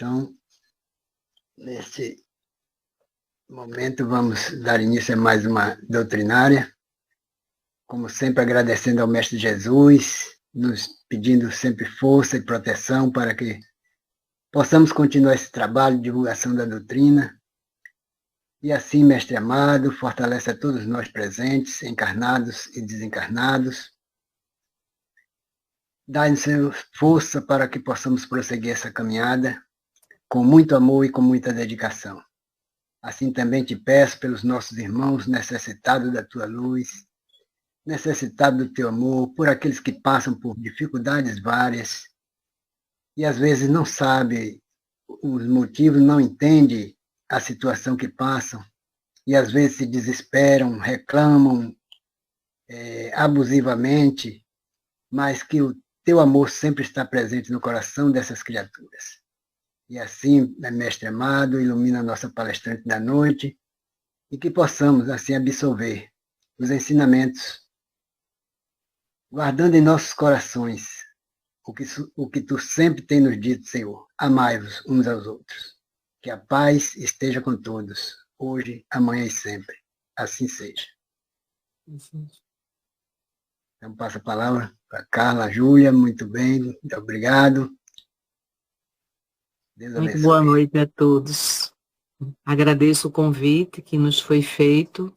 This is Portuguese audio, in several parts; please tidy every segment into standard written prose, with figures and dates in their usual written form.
Então, nesse momento, vamos dar início a mais uma doutrinária, como sempre agradecendo ao Mestre Jesus, nos pedindo sempre força e proteção para que possamos continuar esse trabalho de divulgação da doutrina. E assim, Mestre amado, fortalece a todos nós presentes, encarnados e desencarnados. Dá-nos força para que possamos prosseguir essa caminhada com muito amor e com muita dedicação. Assim também te peço pelos nossos irmãos necessitados da tua luz, necessitados do teu amor, por aqueles que passam por dificuldades várias e às vezes não sabem os motivos, não entendem a situação que passam e às vezes se desesperam, reclamam abusivamente, mas que o teu amor sempre está presente no coração dessas criaturas. E assim, Mestre amado, ilumina a nossa palestrante da noite e que possamos, assim, absorver os ensinamentos, guardando em nossos corações o que tu sempre tem nos dito, Senhor. Amai-vos uns aos outros. Que a paz esteja com todos, hoje, amanhã e sempre. Assim seja. Então, passo a palavra para Carla, Júlia, muito bem, muito obrigado. Muito boa noite a todos. Agradeço o convite que nos foi feito.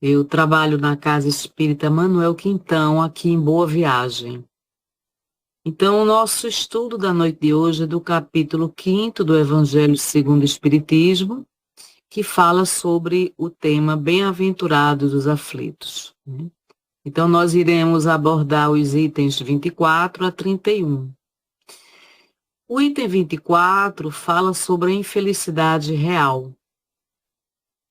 Eu trabalho na Casa Espírita Manuel Quintão, aqui em Boa Viagem. Então, o nosso estudo da noite de hoje é do capítulo 5º do Evangelho segundo o Espiritismo, que fala sobre o tema Bem-aventurados os aflitos. Então, nós iremos abordar os itens 24 a 31. O item 24 fala sobre a infelicidade real.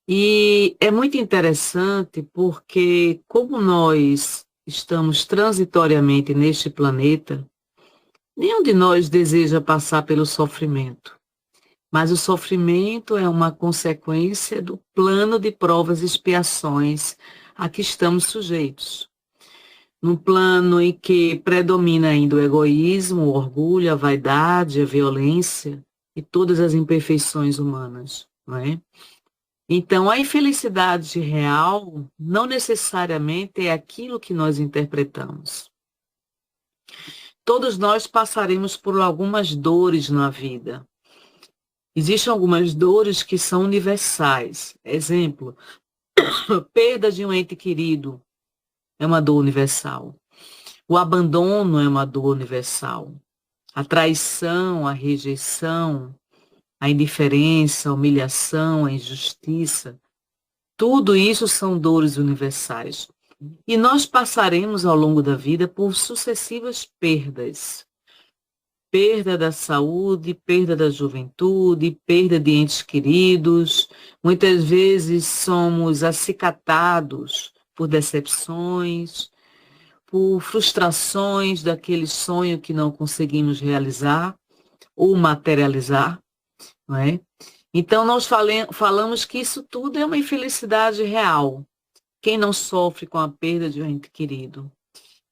E é muito interessante porque, como nós estamos transitoriamente neste planeta, nenhum de nós deseja passar pelo sofrimento. Mas o sofrimento é uma consequência do plano de provas e expiações a que estamos sujeitos. Num plano em que predomina ainda o egoísmo, o orgulho, a vaidade, a violência e todas as imperfeições humanas, não é? Então, a infelicidade real não necessariamente é aquilo que nós interpretamos. Todos nós passaremos por algumas dores na vida. Existem algumas dores que são universais. Exemplo, perda de um ente querido é uma dor universal. O abandono é uma dor universal. A traição, a rejeição, a indiferença, a humilhação, a injustiça, tudo isso são dores universais. E nós passaremos ao longo da vida por sucessivas perdas. Perda da saúde, perda da juventude, perda de entes queridos. Muitas vezes somos acicatados por decepções, por frustrações daquele sonho que não conseguimos realizar ou materializar, não é? Então, nós falamos que isso tudo é uma infelicidade real. Quem não sofre com a perda de um ente querido?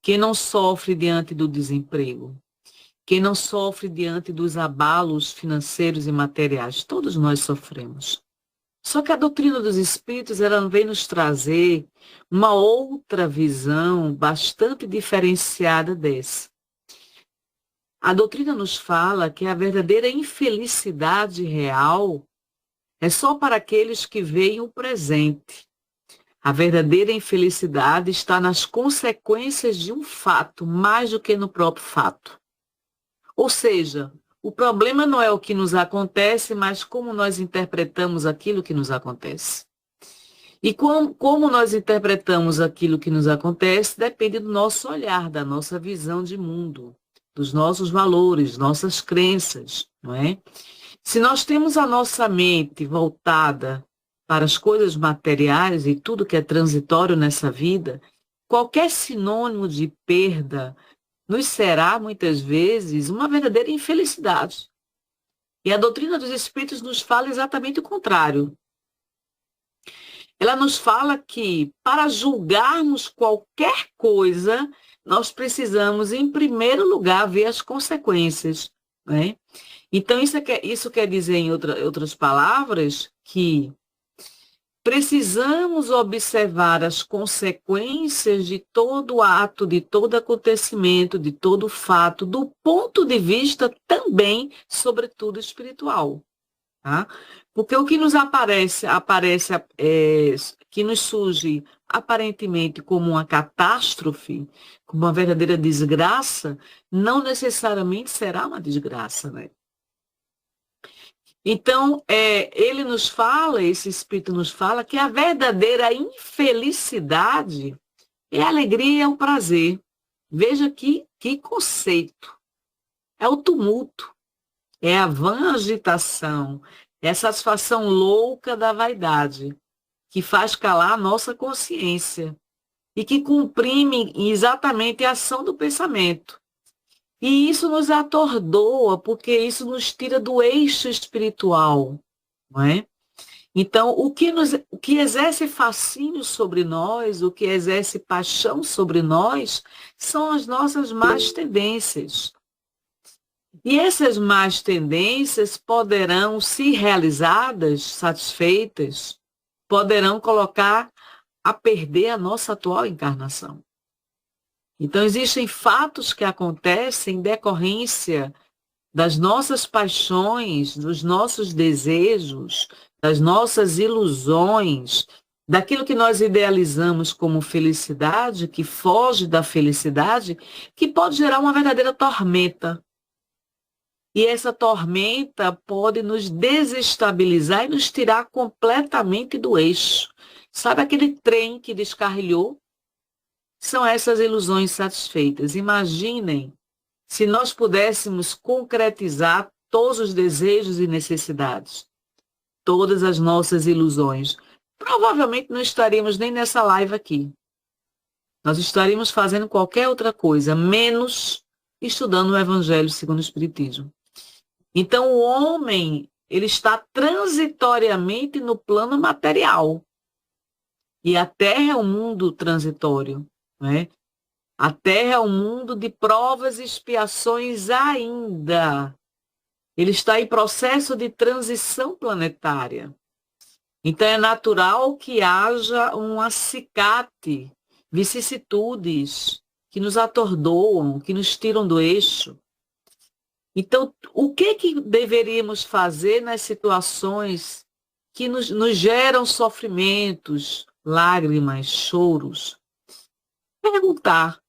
Quem não sofre diante do desemprego? Quem não sofre diante dos abalos financeiros e materiais? Todos nós sofremos. Só que a doutrina dos espíritos, ela vem nos trazer uma outra visão bastante diferenciada dessa. A doutrina nos fala que a verdadeira infelicidade real é só para aqueles que veem o presente. A verdadeira infelicidade está nas consequências de um fato, mais do que no próprio fato. Ou seja, o problema não é o que nos acontece, mas como nós interpretamos aquilo que nos acontece. E como nós interpretamos aquilo que nos acontece depende do nosso olhar, da nossa visão de mundo, dos nossos valores, nossas crenças, não é? Se nós temos a nossa mente voltada para as coisas materiais e tudo que é transitório nessa vida, qualquer sinônimo de perda nos será, muitas vezes, uma verdadeira infelicidade. E a doutrina dos espíritos nos fala exatamente o contrário. Ela nos fala que, para julgarmos qualquer coisa, nós precisamos, em primeiro lugar, ver as consequências, né? Então, isso quer dizer, em outras palavras, que precisamos observar as consequências de todo ato, de todo acontecimento, de todo fato, do ponto de vista também, sobretudo, espiritual. Tá? Porque o que nos que nos surge aparentemente como uma catástrofe, como uma verdadeira desgraça, não necessariamente será uma desgraça, né? Então, ele nos fala, esse Espírito nos fala, que a verdadeira infelicidade é a alegria e é o prazer. Veja que conceito. É o tumulto, é a vã agitação, é a satisfação louca da vaidade, que faz calar a nossa consciência e que comprime exatamente a ação do pensamento. E isso nos atordoa, porque isso nos tira do eixo espiritual, não é? Então, o que exerce fascínio sobre nós, o que exerce paixão sobre nós, são as nossas más tendências. E essas más tendências poderão, se realizadas, satisfeitas, poderão colocar a perder a nossa atual encarnação. Então, existem fatos que acontecem em decorrência das nossas paixões, dos nossos desejos, das nossas ilusões, daquilo que nós idealizamos como felicidade, que foge da felicidade, que pode gerar uma verdadeira tormenta. E essa tormenta pode nos desestabilizar e nos tirar completamente do eixo. Sabe aquele trem que descarrilhou? São essas ilusões satisfeitas. Imaginem se nós pudéssemos concretizar todos os desejos e necessidades, todas as nossas ilusões. Provavelmente não estaríamos nem nessa live aqui. Nós estaríamos fazendo qualquer outra coisa, menos estudando o Evangelho segundo o Espiritismo. Então, o homem, ele está transitoriamente no plano material. E a Terra é um mundo transitório, né? A Terra é um mundo de provas e expiações ainda. Ele está em processo de transição planetária. Então, é natural que haja um acicate, vicissitudes que nos atordoam, que nos tiram do eixo. Então, o que deveríamos fazer nas situações que nos geram sofrimentos, lágrimas, choros? Perguntar,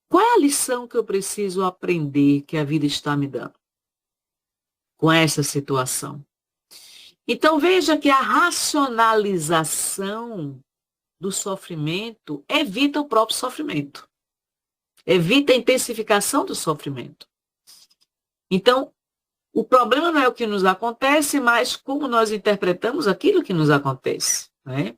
qual é a lição que eu preciso aprender que a vida está me dando com essa situação? Então, veja que a racionalização do sofrimento evita o próprio sofrimento, evita a intensificação do sofrimento. Então, o problema não é o que nos acontece, mas como nós interpretamos aquilo que nos acontece, né?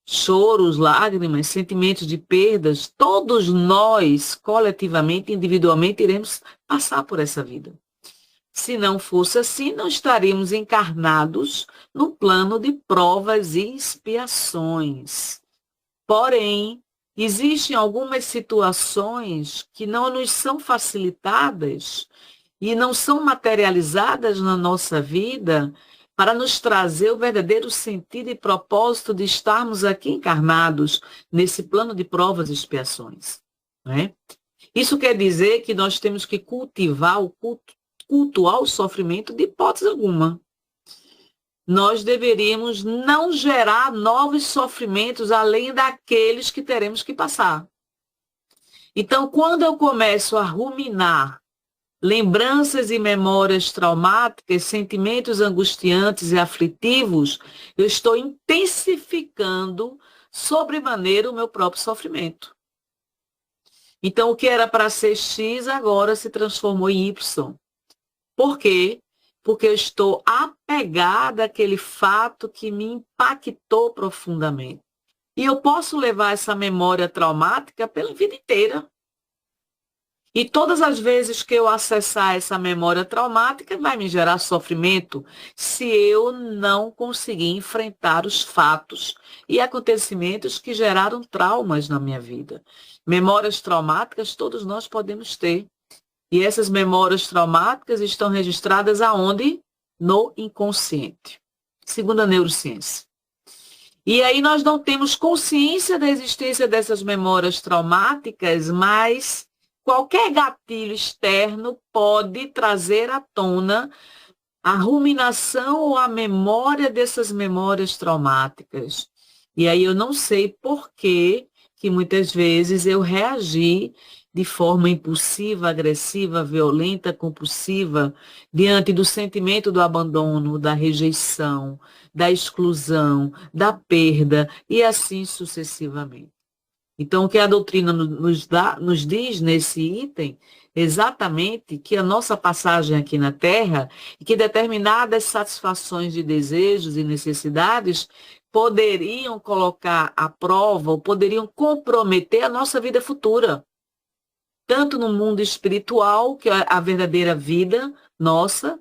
Choros, lágrimas, sentimentos de perdas, todos nós, coletivamente, individualmente, iremos passar por essa vida. Se não fosse assim, não estaríamos encarnados no plano de provas e expiações. Porém, existem algumas situações que não nos são facilitadas e não são materializadas na nossa vida para nos trazer o verdadeiro sentido e propósito de estarmos aqui encarnados nesse plano de provas e expiações, né? Isso quer dizer que nós temos que cultivar cultuar o sofrimento de hipótese alguma. Nós deveríamos não gerar novos sofrimentos além daqueles que teremos que passar. Então, quando eu começo a ruminar lembranças e memórias traumáticas, sentimentos angustiantes e aflitivos, eu estou intensificando sobremaneira o meu próprio sofrimento. Então, o que era para ser X agora se transformou em Y. Por quê? Porque eu estou apegada àquele fato que me impactou profundamente. E eu posso levar essa memória traumática pela vida inteira. E todas as vezes que eu acessar essa memória traumática, vai me gerar sofrimento se eu não conseguir enfrentar os fatos e acontecimentos que geraram traumas na minha vida. Memórias traumáticas todos nós podemos ter. E essas memórias traumáticas estão registradas aonde? No inconsciente, segundo a neurociência. E aí nós não temos consciência da existência dessas memórias traumáticas, mas qualquer gatilho externo pode trazer à tona a ruminação ou a memória dessas memórias traumáticas. E aí eu não sei por que muitas vezes eu reagi de forma impulsiva, agressiva, violenta, compulsiva, diante do sentimento do abandono, da rejeição, da exclusão, da perda, e assim sucessivamente. Então, o que a doutrina nos diz nesse item, exatamente que a nossa passagem aqui na Terra, e que determinadas satisfações de desejos e necessidades poderiam colocar à prova, ou poderiam comprometer a nossa vida futura. Tanto no mundo espiritual, que é a verdadeira vida nossa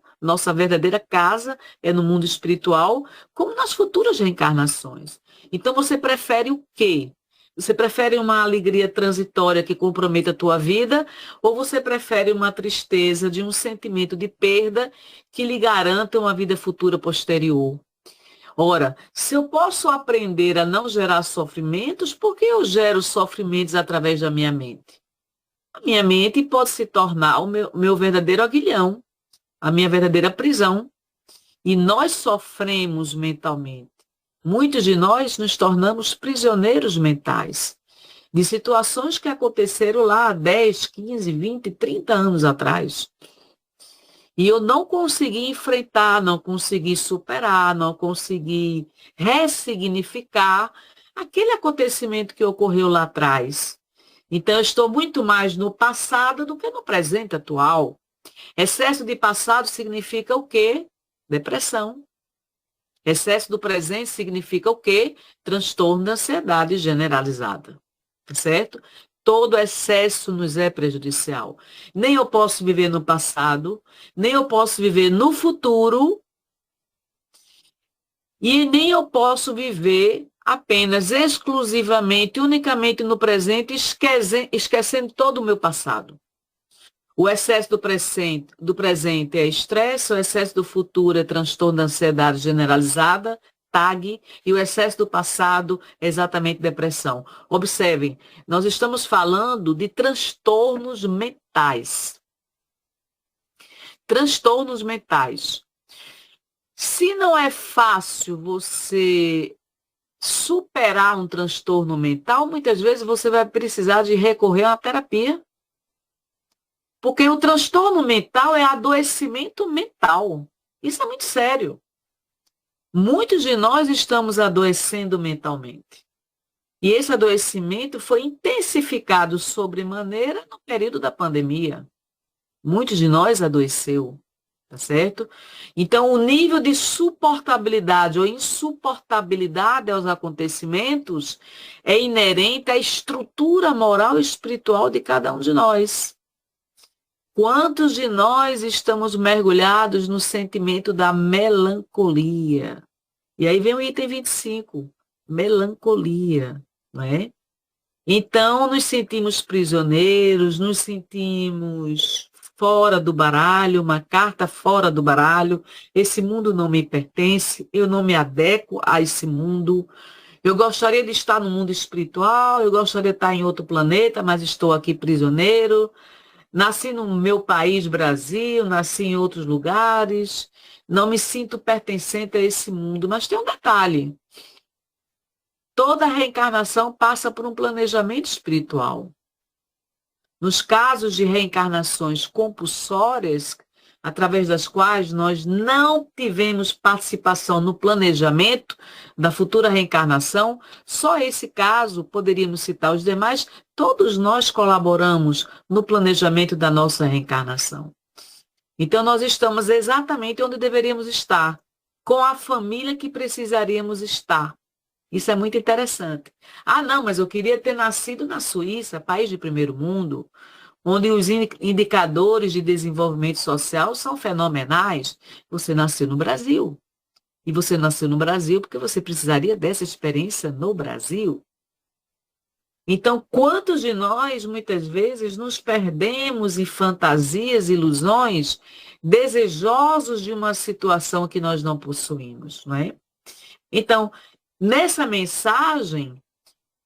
verdadeira casa é no mundo espiritual, como nas futuras reencarnações. Então, você prefere o quê? Você prefere uma alegria transitória que comprometa a tua vida, ou você prefere uma tristeza de um sentimento de perda que lhe garanta uma vida futura posterior? Ora, se eu posso aprender a não gerar sofrimentos, por que eu gero sofrimentos através da minha mente? A minha mente pode se tornar o meu verdadeiro aguilhão, a minha verdadeira prisão. E nós sofremos mentalmente. Muitos de nós nos tornamos prisioneiros mentais de situações que aconteceram lá há 10, 15, 20, 30 anos atrás. E eu não consegui enfrentar, não consegui superar, não consegui ressignificar aquele acontecimento que ocorreu lá atrás. Então, eu estou muito mais no passado do que no presente atual. Excesso de passado significa o quê? Depressão. Excesso do presente significa o quê? Transtorno da ansiedade generalizada. Certo? Todo excesso nos é prejudicial. Nem eu posso viver no passado, nem eu posso viver no futuro, e nem eu posso viver apenas, exclusivamente, unicamente no presente, esquecendo todo o meu passado. O excesso do presente é estresse, o excesso do futuro é transtorno da ansiedade generalizada, TAG, e o excesso do passado é exatamente depressão. Observem, nós estamos falando de transtornos mentais. Transtornos mentais. Se não é fácil você superar um transtorno mental, muitas vezes você vai precisar de recorrer a uma terapia. Porque o transtorno mental é adoecimento mental. Isso é muito sério. Muitos de nós estamos adoecendo mentalmente. E esse adoecimento foi intensificado sobremaneira no período da pandemia. Muitos de nós adoeceu, tá certo? Então, o nível de suportabilidade ou insuportabilidade aos acontecimentos é inerente à estrutura moral e espiritual de cada um de nós. Quantos de nós estamos mergulhados no sentimento da melancolia? E aí vem o item 25, melancolia, não é? Então, nos sentimos prisioneiros, nos sentimos fora do baralho, uma carta fora do baralho. Esse mundo não me pertence, eu não me adequo a esse mundo. Eu gostaria de estar no mundo espiritual, eu gostaria de estar em outro planeta, mas estou aqui prisioneiro. Nasci no meu país, Brasil, nasci em outros lugares, não me sinto pertencente a esse mundo. Mas tem um detalhe: toda reencarnação passa por um planejamento espiritual. Nos casos de reencarnações compulsórias, através das quais nós não tivemos participação no planejamento da futura reencarnação, só esse caso, poderíamos citar os demais, todos nós colaboramos no planejamento da nossa reencarnação. Então, nós estamos exatamente onde deveríamos estar, com a família que precisaríamos estar. Isso é muito interessante. Ah, não, mas eu queria ter nascido na Suíça, país de primeiro mundo, onde os indicadores de desenvolvimento social são fenomenais. Você nasceu no Brasil. E você nasceu no Brasil porque você precisaria dessa experiência no Brasil. Então, quantos de nós, muitas vezes, nos perdemos em fantasias, ilusões, desejosos de uma situação que nós não possuímos, não é? Então, nessa mensagem,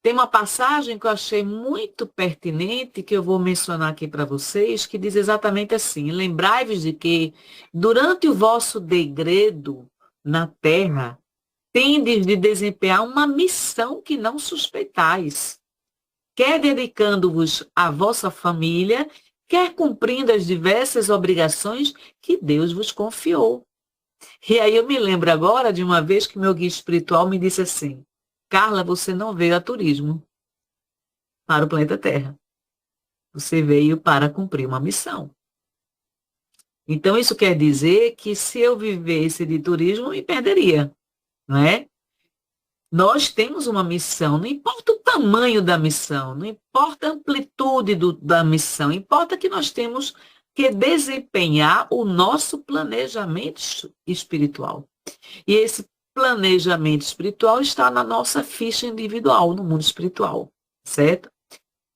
tem uma passagem que eu achei muito pertinente, que eu vou mencionar aqui para vocês, que diz exatamente assim: lembrai-vos de que, durante o vosso degredo na terra, tendes de desempenhar uma missão que não suspeitais, quer dedicando-vos à vossa família, quer cumprindo as diversas obrigações que Deus vos confiou. E aí eu me lembro agora de uma vez que meu guia espiritual me disse assim: Carla, você não veio a turismo para o planeta Terra. Você veio para cumprir uma missão. Então isso quer dizer que se eu vivesse de turismo, eu me perderia, não é? Nós temos uma missão, não importa o tamanho da missão, não importa a amplitude da missão, importa que nós temos que desempenhar o nosso planejamento espiritual. E esse planejamento espiritual está na nossa ficha individual, no mundo espiritual, certo?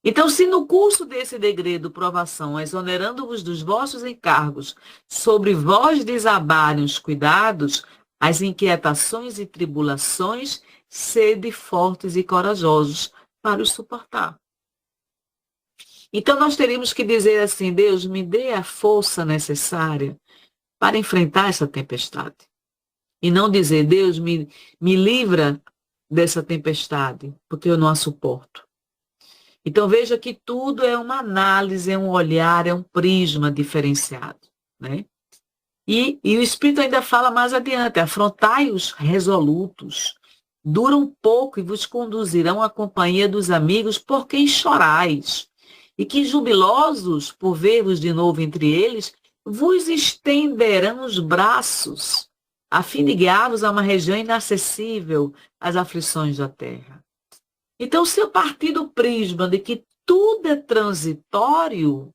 Então, se no curso desse degredo provação, exonerando-vos dos vossos encargos, sobre vós desabarem os cuidados, as inquietações e tribulações, sede fortes e corajosos para os suportar. Então, nós teríamos que dizer assim: Deus, me dê a força necessária para enfrentar essa tempestade. E não dizer: Deus, me livra dessa tempestade, porque eu não a suporto. Então, veja que tudo é uma análise, é um olhar, é um prisma diferenciado, né? E o Espírito ainda fala mais adiante: afrontai-os resolutos, duram pouco e vos conduzirão à companhia dos amigos por quem chorais, e que jubilosos por ver-vos de novo entre eles, vos estenderão os braços, a fim de guiar-vos a uma região inacessível às aflições da terra. Então, se eu partir do prisma de que tudo é transitório,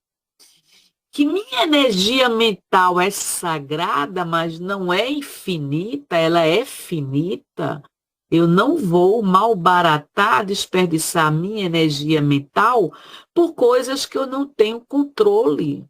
que minha energia mental é sagrada, mas não é infinita, ela é finita, eu não vou malbaratar, desperdiçar minha energia mental por coisas que eu não tenho controle.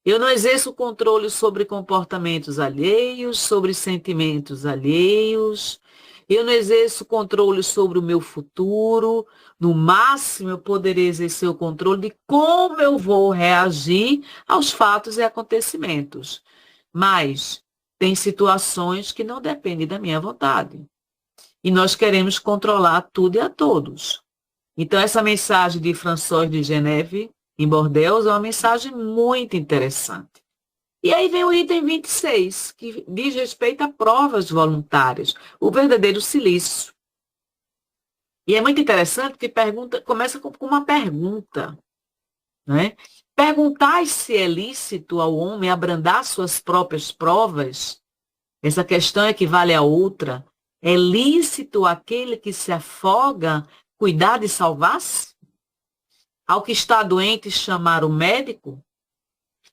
Eu não exerço controle sobre comportamentos alheios, sobre sentimentos alheios. Eu não exerço controle sobre o meu futuro. No máximo, eu poderia exercer o controle de como eu vou reagir aos fatos e acontecimentos. Mas tem situações que não dependem da minha vontade. E nós queremos controlar tudo e a todos. Então, essa mensagem de François de Geneve, em Bordeaux, é uma mensagem muito interessante. E aí vem o item 26, que diz respeito a provas voluntárias, o verdadeiro silício. E é muito interessante porque começa com uma pergunta, né? Perguntar se é lícito ao homem abrandar suas próprias provas, essa questão equivale a outra. É lícito aquele que se afoga cuidar de salvar-se? Ao que está doente chamar o médico?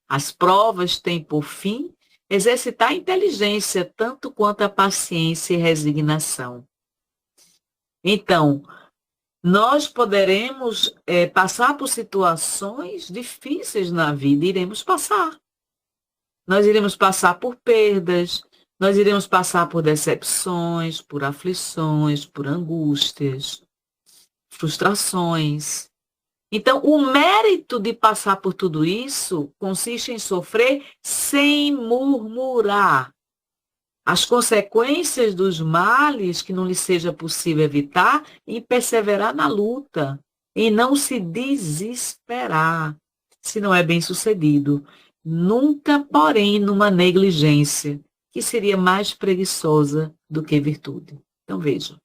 As provas têm por fim exercitar a inteligência, tanto quanto a paciência e resignação. Então, nós poderemos passar por situações difíceis na vida, iremos passar. Nós iremos passar por perdas, nós iremos passar por decepções, por aflições, por angústias, frustrações. Então, o mérito de passar por tudo isso consiste em sofrer sem murmurar. As consequências dos males que não lhe seja possível evitar e perseverar na luta, e não se desesperar, se não é bem sucedido. Nunca, porém, numa negligência, que seria mais preguiçosa do que virtude. Então, vejam.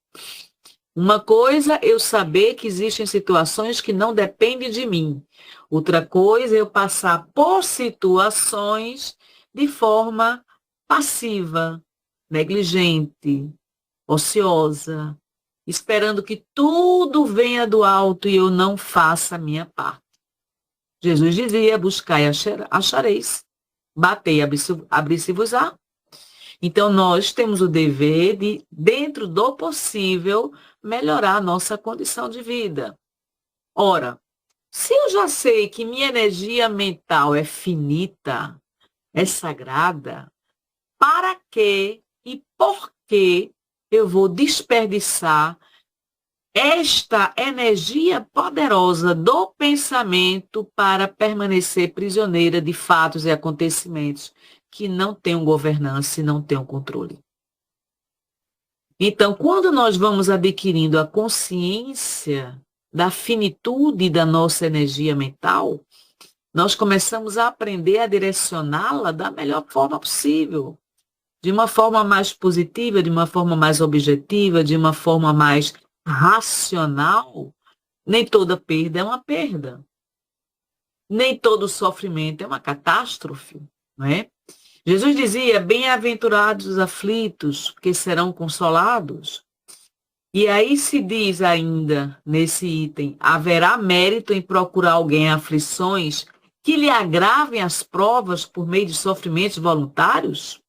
Uma coisa eu saber que existem situações que não dependem de mim. Outra coisa eu passar por situações de forma passiva, negligente, ociosa, esperando que tudo venha do alto e eu não faça a minha parte. Jesus dizia: buscai e achareis, batei, abri-se-vos-á. Então, nós temos o dever de, dentro do possível, melhorar a nossa condição de vida. Ora, se eu já sei que minha energia mental é finita, é sagrada, para que e por que eu vou desperdiçar esta energia poderosa do pensamento para permanecer prisioneira de fatos e acontecimentos que não têm governança e não têm controle? Então, quando nós vamos adquirindo a consciência da finitude da nossa energia mental, nós começamos a aprender a direcioná-la da melhor forma possível, de uma forma mais positiva, de uma forma mais objetiva, de uma forma mais racional. Nem toda perda é uma perda. Nem todo sofrimento é uma catástrofe, não é? Jesus dizia, bem-aventurados os aflitos, porque serão consolados. E aí se diz ainda, nesse item, haverá mérito em procurar alguém em aflições que lhe agravem as provas por meio de sofrimentos voluntários?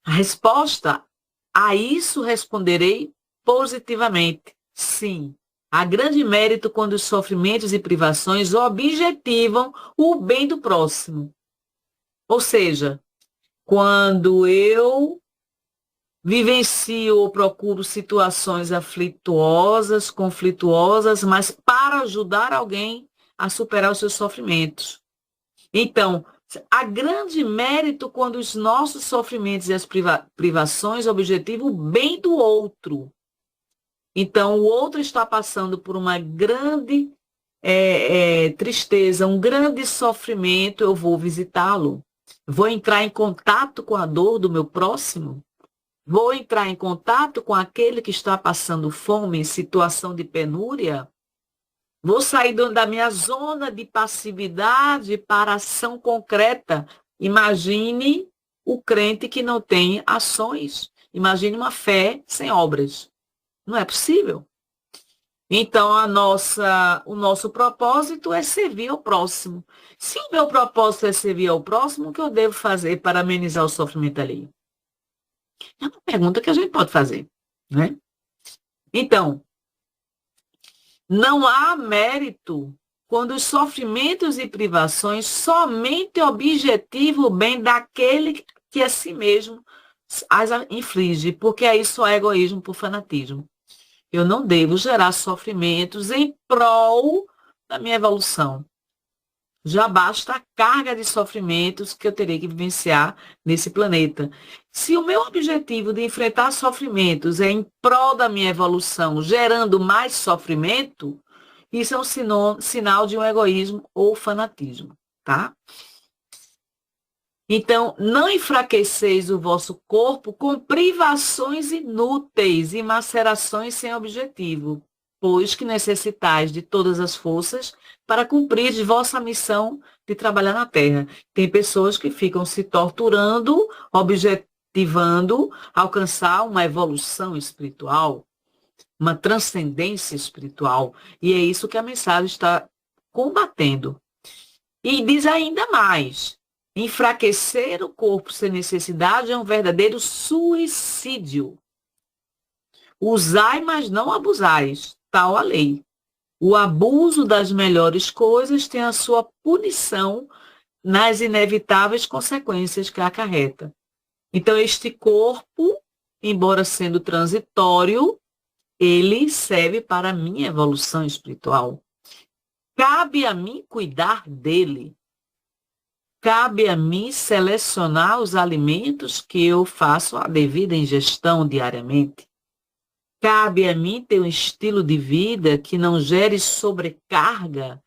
A resposta a isso responderei positivamente, sim. Há grande mérito quando os sofrimentos e privações objetivam o bem do próximo. Ou seja, quando eu vivencio ou procuro situações aflituosas, conflituosas, mas para ajudar alguém a superar os seus sofrimentos. Então, há grande mérito quando os nossos sofrimentos e as privações objetivam o bem do outro. Então, o outro está passando por uma grande tristeza, um grande sofrimento, eu vou visitá-lo. Vou entrar em contato com a dor do meu próximo. Vou entrar em contato com aquele que está passando fome, em situação de penúria. Vou sair da minha zona de passividade para ação concreta. Imagine o crente que não tem ações. Imagine uma fé sem obras. Não é possível. Então, o nosso propósito é servir ao próximo. Se o meu propósito é servir ao próximo, o que eu devo fazer para amenizar o sofrimento alheio? É uma pergunta que a gente pode fazer, né? Então, não há mérito quando os sofrimentos e privações somente objetivam o bem daquele que a si mesmo as inflige, porque aí só é egoísmo por fanatismo. Eu não devo gerar sofrimentos em prol da minha evolução. Já basta a carga de sofrimentos que eu terei que vivenciar nesse planeta. Se o meu objetivo de enfrentar sofrimentos é em prol da minha evolução, gerando mais sofrimento, isso é um sinal de um egoísmo ou fanatismo, tá? Então, não enfraqueceis o vosso corpo com privações inúteis e macerações sem objetivo, pois que necessitais de todas as forças para cumprir vossa missão de trabalhar na Terra. Tem pessoas que ficam se torturando, objetivando alcançar uma evolução espiritual, uma transcendência espiritual, e é isso que a mensagem está combatendo. E diz ainda mais, enfraquecer o corpo sem necessidade é um verdadeiro suicídio. Usai, mas não abusais, tal a lei. O abuso das melhores coisas tem a sua punição nas inevitáveis consequências que acarreta. Então, este corpo, embora sendo transitório, ele serve para a minha evolução espiritual. Cabe a mim cuidar dele. Cabe a mim selecionar os alimentos que eu faço a devida ingestão diariamente. Cabe a mim ter um estilo de vida que não gere sobrecarga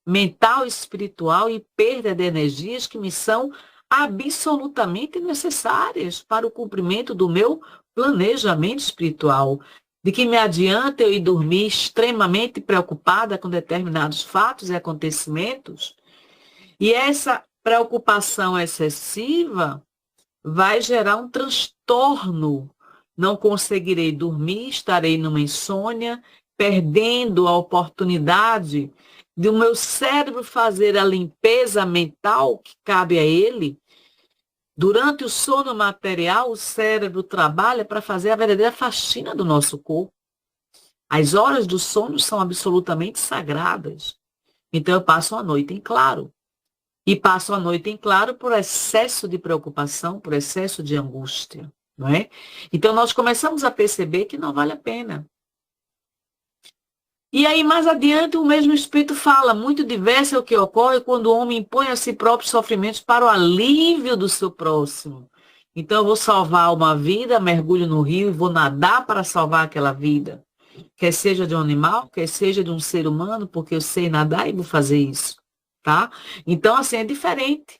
mental, espiritual e perda de energias que me são absolutamente necessárias para o cumprimento do meu planejamento espiritual. De que me adianta eu ir dormir extremamente preocupada com determinados fatos e acontecimentos? E essa preocupação excessiva vai gerar um transtorno. Não conseguirei dormir, estarei numa insônia, perdendo a oportunidade de o meu cérebro fazer a limpeza mental que cabe a ele, Durante o sono material, o cérebro trabalha para fazer a verdadeira faxina do nosso corpo. As horas do sono são absolutamente sagradas. Então, eu passo a noite em claro. E passo a noite em claro por excesso de preocupação, por excesso de angústia, não é? Então, nós começamos a perceber que não vale a pena. E aí, mais adiante, o mesmo Espírito fala, muito diverso é o que ocorre quando o homem impõe a si próprio sofrimentos para o alívio do seu próximo. Então, eu vou salvar uma vida, mergulho no rio e vou nadar para salvar aquela vida. Quer seja de um animal, quer seja de um ser humano, porque eu sei nadar e vou fazer isso, tá? Então, assim, é diferente.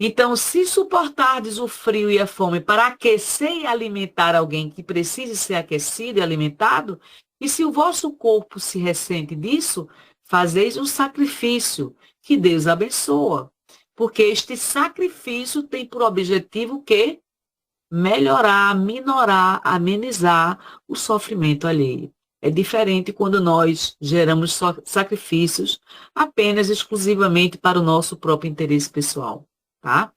Então, se suportardes o frio e a fome para aquecer e alimentar alguém que precise ser aquecido e alimentado, e se o vosso corpo se ressente disso, fazeis um sacrifício, que Deus abençoa. Porque este sacrifício tem por objetivo o quê? Melhorar, minorar, amenizar o sofrimento alheio. É diferente quando nós geramos sacrifícios apenas exclusivamente para o nosso próprio interesse pessoal, tá?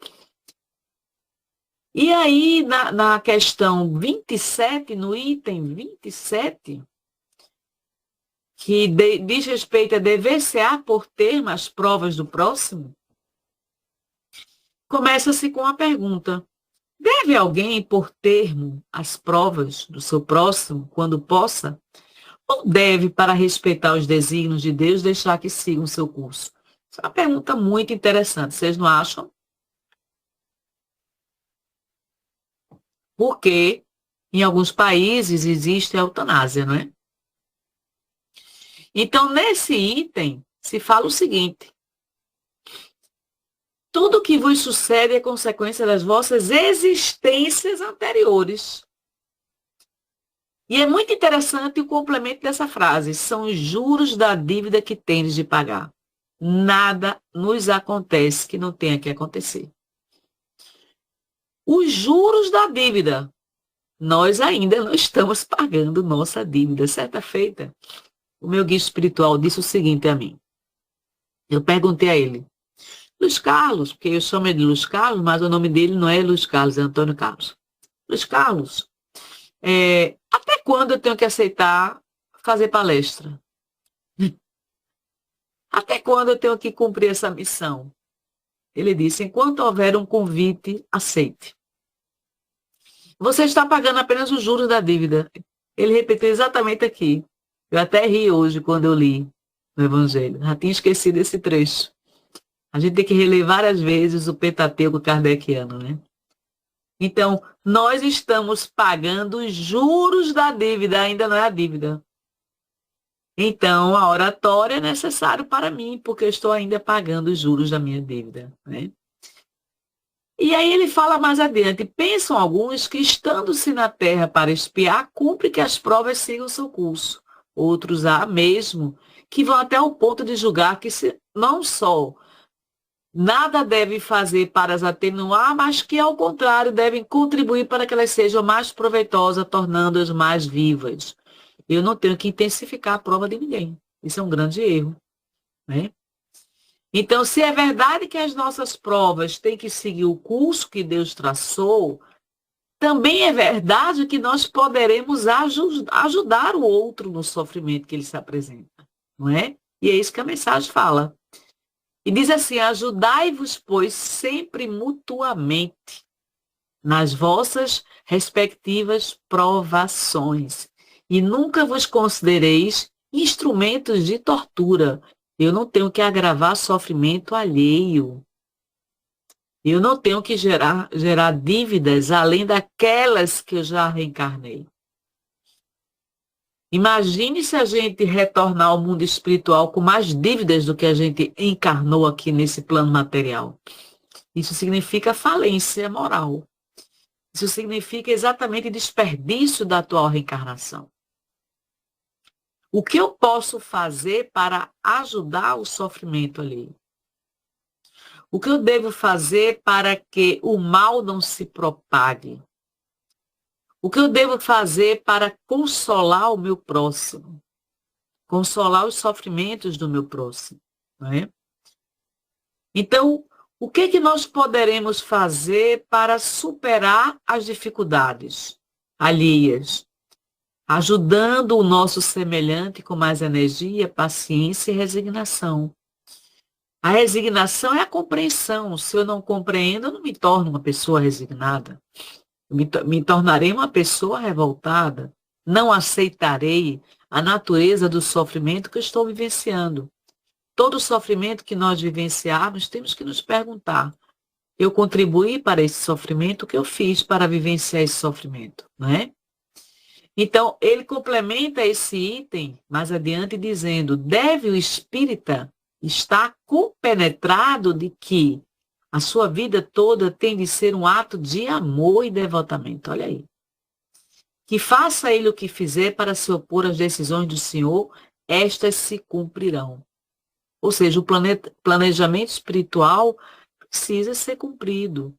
E aí, na questão 27, no item 27, que diz respeito a dever-se-á por termo as provas do próximo, começa-se com a pergunta: deve alguém pôr termo às provas do seu próximo quando possa? Ou deve, para respeitar os desígnios de Deus, deixar que sigam o seu curso? Isso é uma pergunta muito interessante, vocês não acham? Porque em alguns países existe a eutanásia, não é? Então, nesse item, se fala o seguinte: tudo que vos sucede é consequência das vossas existências anteriores. E é muito interessante o complemento dessa frase: são os juros da dívida que tendes de pagar. Nada nos acontece que não tenha que acontecer. Os juros da dívida. Nós ainda não estamos pagando nossa dívida. Certa feita, o meu guia espiritual disse o seguinte a mim. Eu perguntei a ele: Luiz Carlos, porque eu chamo ele de Luiz Carlos, mas o nome dele não é Luiz Carlos, é Antônio Carlos. Luiz Carlos, até quando eu tenho que aceitar fazer palestra? Até quando eu tenho que cumprir essa missão? Ele disse: enquanto houver um convite, aceite. Você está pagando apenas os juros da dívida. Ele repetiu exatamente aqui. Eu até ri hoje quando eu li no Evangelho. Já tinha esquecido esse trecho. A gente tem que reler várias vezes o Pentateuco kardeciano, né? Então, nós estamos pagando os juros da dívida, ainda não é a dívida. Então, a oratória é necessária para mim, porque eu estou ainda pagando os juros da minha dívida, né? E aí ele fala mais adiante: pensam alguns que, estando-se na terra para espiar, cumpre que as provas sigam o seu curso. Outros há mesmo que vão até o ponto de julgar que não só nada devem fazer para as atenuar, mas que, ao contrário, devem contribuir para que elas sejam mais proveitosas, tornando-as mais vivas. Eu não tenho que intensificar a prova de ninguém. Isso é um grande erro, né? Então, se é verdade que as nossas provas têm que seguir o curso que Deus traçou, também é verdade que nós poderemos ajudar o outro no sofrimento que ele se apresenta, não é? E é isso que a mensagem fala. E diz assim: ajudai-vos, pois, sempre mutuamente nas vossas respectivas provações, e nunca vos considereis instrumentos de tortura. Eu não tenho que agravar sofrimento alheio. Eu não tenho que gerar dívidas além daquelas que eu já reencarnei. Imagine se a gente retornar ao mundo espiritual com mais dívidas do que a gente encarnou aqui nesse plano material. Isso significa falência moral. Isso significa exatamente desperdício da atual reencarnação. O que eu posso fazer para ajudar o sofrimento ali? O que eu devo fazer para que o mal não se propague? O que eu devo fazer para consolar o meu próximo? Consolar os sofrimentos do meu próximo, não é? Então, O que que nós poderemos fazer para superar as dificuldades alheias, ajudando o nosso semelhante com mais energia, paciência e resignação? A resignação é a compreensão. Se eu não compreendo, eu não me torno uma pessoa resignada. Me tornarei uma pessoa revoltada. Não aceitarei a natureza do sofrimento que eu estou vivenciando. Todo sofrimento que nós vivenciarmos, temos que nos perguntar: eu contribuí para esse sofrimento? O que eu fiz para vivenciar esse sofrimento? Não é? Então, ele complementa esse item mais adiante dizendo: deve o espírita estar compenetrado de que a sua vida toda tem de ser um ato de amor e devotamento. Olha aí. Que faça ele o que fizer para se opor às decisões do Senhor, estas se cumprirão. Ou seja, o planejamento espiritual precisa ser cumprido.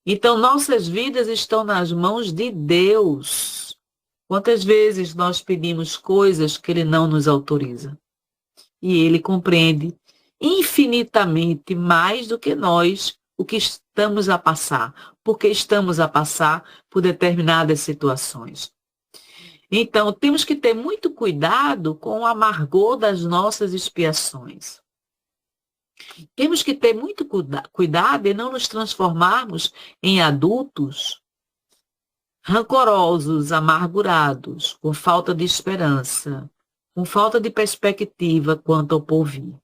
Então, nossas vidas estão nas mãos de Deus. Quantas vezes nós pedimos coisas que Ele não nos autoriza? E Ele compreende infinitamente mais do que nós o que estamos a passar, porque estamos a passar por determinadas situações. Então, temos que ter muito cuidado com o amargor das nossas expiações. Temos que ter muito cuidado em não nos transformarmos em adultos rancorosos, amargurados, com falta de esperança, com falta de perspectiva quanto ao porvir.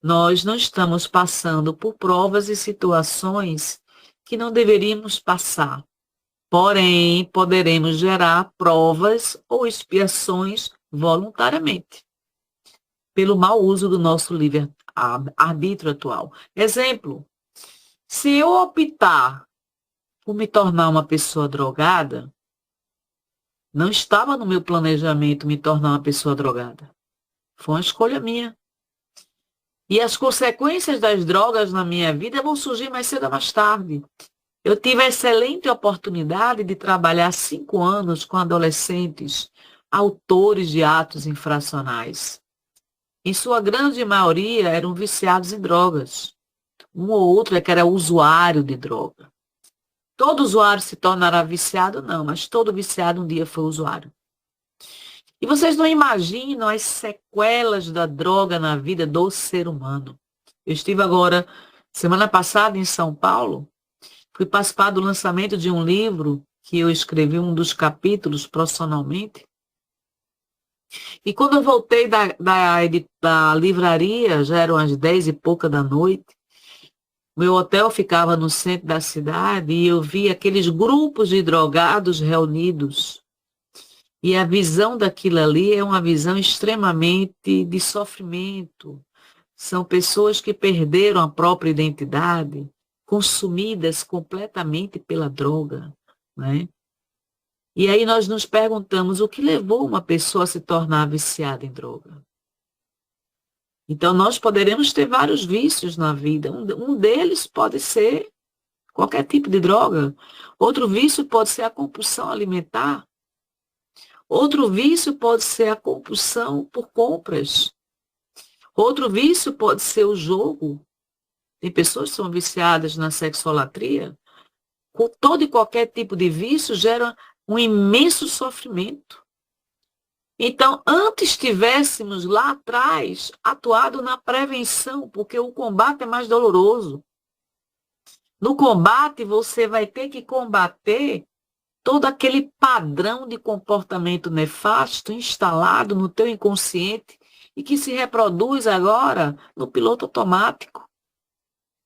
Nós não estamos passando por provas e situações que não deveríamos passar. Porém, poderemos gerar provas ou expiações voluntariamente, pelo mau uso do nosso livre-arbítrio atual. Exemplo, se eu optar por me tornar uma pessoa drogada, não estava no meu planejamento me tornar uma pessoa drogada. Foi uma escolha minha. E as consequências das drogas na minha vida vão surgir mais cedo ou mais tarde. Eu tive a excelente oportunidade de trabalhar 5 anos com adolescentes, autores de atos infracionais. Em sua grande maioria eram viciados em drogas. Um ou outro é que era usuário de droga. Todo usuário se tornará viciado? Não, mas todo viciado um dia foi usuário. E vocês não imaginam as sequelas da droga na vida do ser humano. Eu estive agora, semana passada, em São Paulo. Fui participar do lançamento de um livro que eu escrevi, um dos capítulos profissionalmente. E quando eu voltei da livraria, já eram as 10 e pouca da noite, meu hotel ficava no centro da cidade e eu vi aqueles grupos de drogados reunidos. E a visão daquilo ali é uma visão extremamente de sofrimento. São pessoas que perderam a própria identidade, consumidas completamente pela droga, né? E aí nós nos perguntamos o que levou uma pessoa a se tornar viciada em droga. Então nós poderemos ter vários vícios na vida. Um deles pode ser qualquer tipo de droga. Outro vício pode ser a compulsão alimentar. Outro vício pode ser a compulsão por compras. Outro vício pode ser o jogo. Tem pessoas que são viciadas na sexolatria. Todo e qualquer tipo de vício gera um imenso sofrimento. Então, antes tivéssemos lá atrás atuado na prevenção, porque o combate é mais doloroso. No combate, você vai ter que combater todo aquele padrão de comportamento nefasto instalado no teu inconsciente e que se reproduz agora no piloto automático.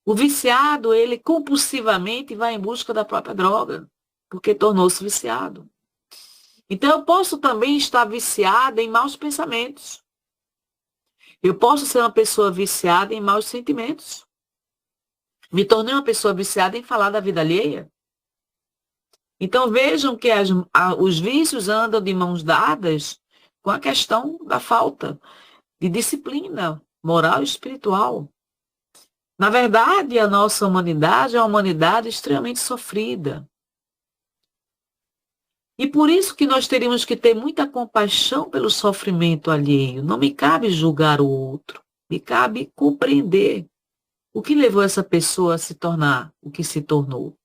O viciado, ele compulsivamente vai em busca da própria droga, porque tornou-se viciado. Então, eu posso também estar viciada em maus pensamentos. Eu posso ser uma pessoa viciada em maus sentimentos. Me tornei uma pessoa viciada em falar da vida alheia. Então, vejam que os vícios andam de mãos dadas com a questão da falta de disciplina moral e espiritual. Na verdade, a nossa humanidade é uma humanidade extremamente sofrida. E por isso que nós teríamos que ter muita compaixão pelo sofrimento alheio. Não me cabe julgar o outro, me cabe compreender. O que levou essa pessoa a se tornar o que se tornou?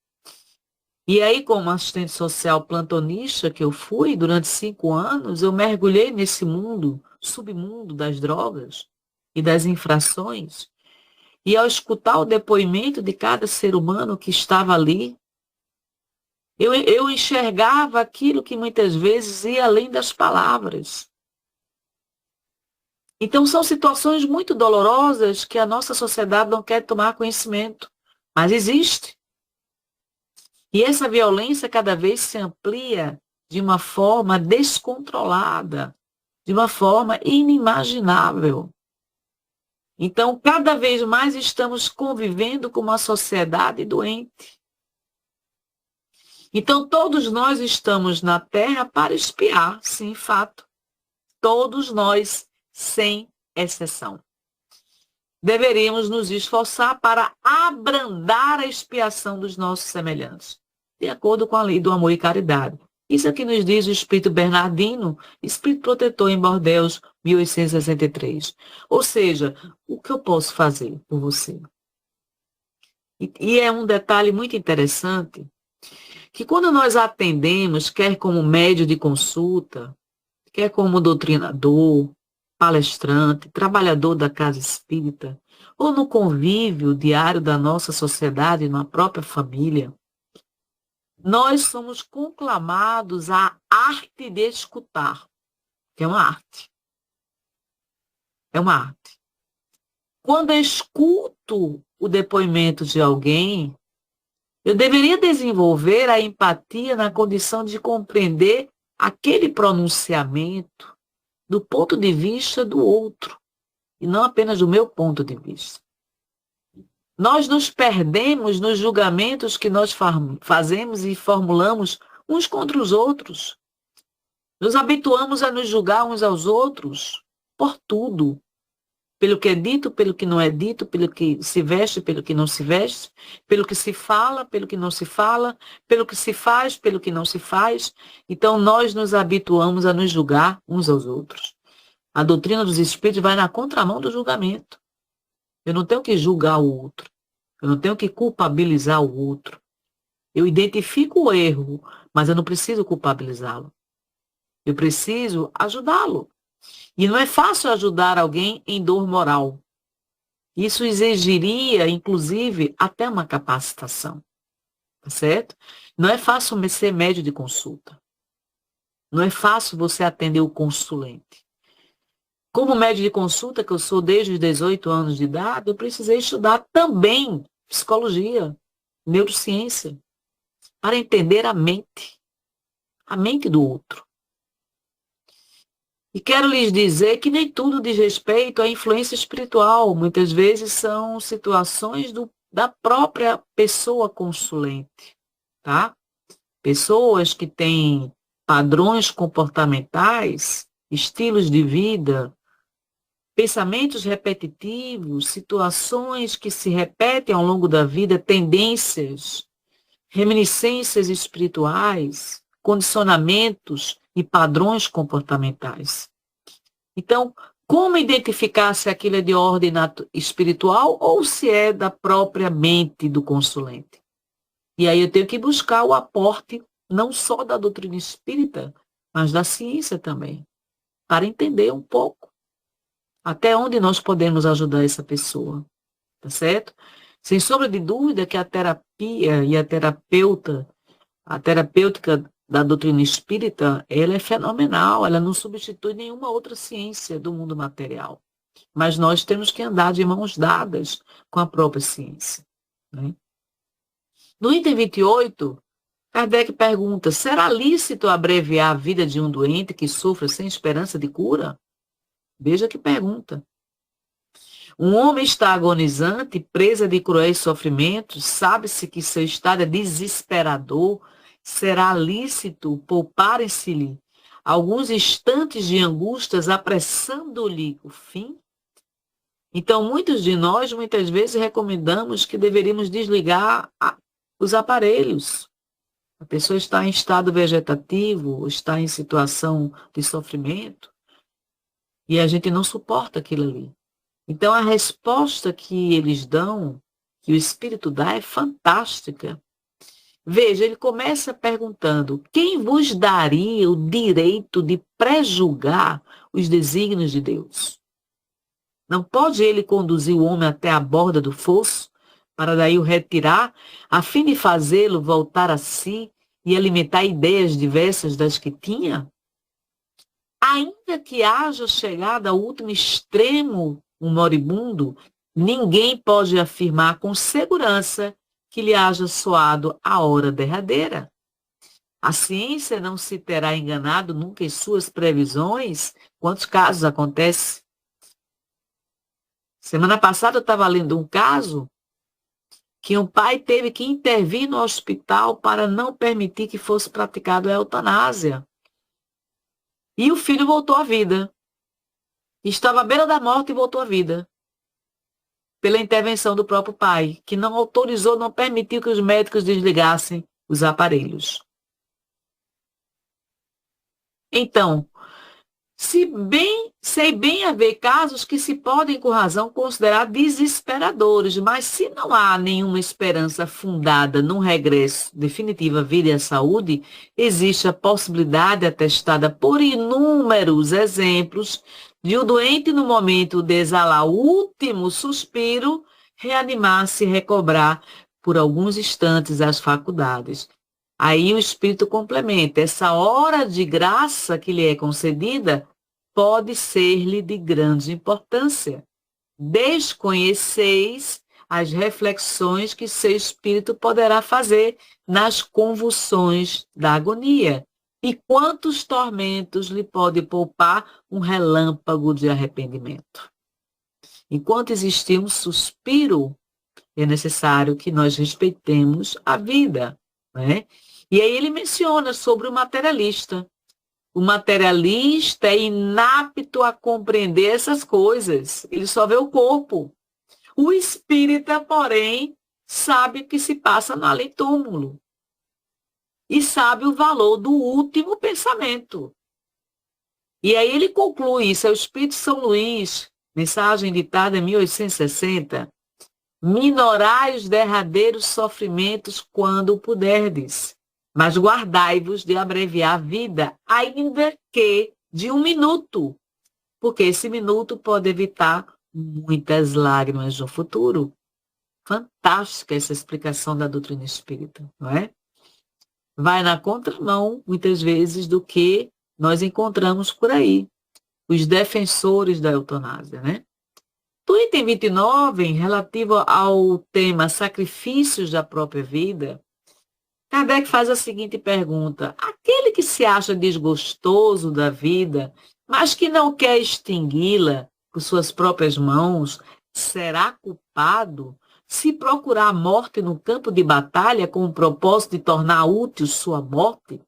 E aí, como assistente social plantonista que eu fui durante 5 anos, eu mergulhei nesse mundo, submundo das drogas e das infrações. E ao escutar o depoimento de cada ser humano que estava ali, eu enxergava aquilo que muitas vezes ia além das palavras. Então, são situações muito dolorosas que a nossa sociedade não quer tomar conhecimento, mas existe. E essa violência cada vez se amplia de uma forma descontrolada, de uma forma inimaginável. Então, cada vez mais estamos convivendo com uma sociedade doente. Então, todos nós estamos na Terra para espiar, sim, fato. Todos nós, sem exceção. Deveríamos nos esforçar para abrandar a expiação dos nossos semelhantes, de acordo com a lei do amor e caridade. Isso é que nos diz o Espírito Bernardino, Espírito Protetor em Bordeus, 1863. Ou seja, o que eu posso fazer por você? E é um detalhe muito interessante, que quando nós atendemos, quer como médio de consulta, quer como doutrinador, palestrante, trabalhador da casa espírita, ou no convívio diário da nossa sociedade, na própria família, nós somos conclamados à arte de escutar, que é uma arte. É uma arte. Quando eu escuto o depoimento de alguém, eu deveria desenvolver a empatia na condição de compreender aquele pronunciamento do ponto de vista do outro, e não apenas do meu ponto de vista. Nós nos perdemos nos julgamentos que nós fazemos e formulamos uns contra os outros. Nos habituamos a nos julgar uns aos outros por tudo. Pelo que é dito, pelo que não é dito, pelo que se veste, pelo que não se veste, pelo que se fala, pelo que não se fala, pelo que se faz, pelo que não se faz. Então, nós nos habituamos a nos julgar uns aos outros. A doutrina dos espíritos vai na contramão do julgamento. Eu não tenho que julgar o outro. Eu não tenho que culpabilizar o outro. Eu identifico o erro, mas eu não preciso culpabilizá-lo. Eu preciso ajudá-lo. E não é fácil ajudar alguém em dor moral. Isso exigiria, inclusive, até uma capacitação. Tá certo? Não é fácil ser médio de consulta. Não é fácil você atender o consulente. Como médio de consulta, que eu sou desde os 18 anos de idade, eu precisei estudar também psicologia, neurociência, para entender a mente do outro. E quero lhes dizer que nem tudo diz respeito à influência espiritual. Muitas vezes são situações da própria pessoa consulente, tá? Pessoas que têm padrões comportamentais, estilos de vida, pensamentos repetitivos, situações que se repetem ao longo da vida, tendências, reminiscências espirituais, condicionamentos e padrões comportamentais. Então, como identificar se aquilo é de ordem espiritual ou se é da própria mente do consulente? E aí eu tenho que buscar o aporte não só da doutrina espírita, mas da ciência também, para entender um pouco até onde nós podemos ajudar essa pessoa, tá certo? Sem sombra de dúvida que a terapia e a terapêutica da doutrina espírita, ela é fenomenal, ela não substitui nenhuma outra ciência do mundo material. Mas nós temos que andar de mãos dadas com a própria ciência, né? No item 28, Kardec pergunta, será lícito abreviar a vida de um doente que sofre sem esperança de cura? Veja que pergunta. Um homem está agonizante, presa de cruéis sofrimentos, sabe-se que seu estado é desesperador, será lícito pouparem-se-lhe alguns instantes de angústias, apressando-lhe o fim? Então, muitos de nós, muitas vezes, recomendamos que deveríamos desligar os aparelhos. A pessoa está em estado vegetativo, está em situação de sofrimento, e a gente não suporta aquilo ali. Então, a resposta que eles dão, que o Espírito dá, é fantástica. Veja, ele começa perguntando: quem vos daria o direito de prejulgar os desígnios de Deus? Não pode ele conduzir o homem até a borda do fosso, para daí o retirar, a fim de fazê-lo voltar a si e alimentar ideias diversas das que tinha? Ainda que haja chegado ao último extremo um moribundo, ninguém pode afirmar com segurança que lhe haja soado a hora derradeira. A ciência não se terá enganado nunca em suas previsões. Quantos casos acontecem? Semana passada eu estava lendo um caso que um pai teve que intervir no hospital para não permitir que fosse praticado a eutanásia. E o filho voltou à vida. Estava à beira da morte e voltou à vida. Pela intervenção do próprio pai, que não autorizou, não permitiu que os médicos desligassem os aparelhos. Então, sei bem haver casos que se podem, com razão, considerar desesperadores, mas se não há nenhuma esperança fundada num regresso definitivo à vida e à saúde, existe a possibilidade atestada por inúmeros exemplos de o doente, no momento de exalar o último suspiro, reanimar-se e recobrar por alguns instantes as faculdades. Aí o Espírito complementa: essa hora de graça que lhe é concedida pode ser-lhe de grande importância. Desconheceis as reflexões que seu espírito poderá fazer nas convulsões da agonia. E quantos tormentos lhe pode poupar um relâmpago de arrependimento. Enquanto existir um suspiro, é necessário que nós respeitemos a vida, né? E aí ele menciona sobre o materialista. O materialista é inapto a compreender essas coisas. Ele só vê o corpo. O espírita, porém, sabe o que se passa no além-túmulo. E sabe o valor do último pensamento. E aí ele conclui, isso é o Espírito São Luís, mensagem ditada em 1860, minorai os derradeiros sofrimentos quando o puderdes, mas guardai-vos de abreviar a vida, ainda que de 1 minuto, porque esse minuto pode evitar muitas lágrimas no futuro. Fantástica essa explicação da doutrina espírita, não é? Vai na contramão, muitas vezes, do que nós encontramos por aí, os defensores da eutanásia, né? Do item 29, relativo ao tema sacrifícios da própria vida, Kardec faz a seguinte pergunta: aquele que se acha desgostoso da vida, mas que não quer extingui-la por suas próprias mãos, será culpado se procurar a morte no campo de batalha com o propósito de tornar útil sua morte?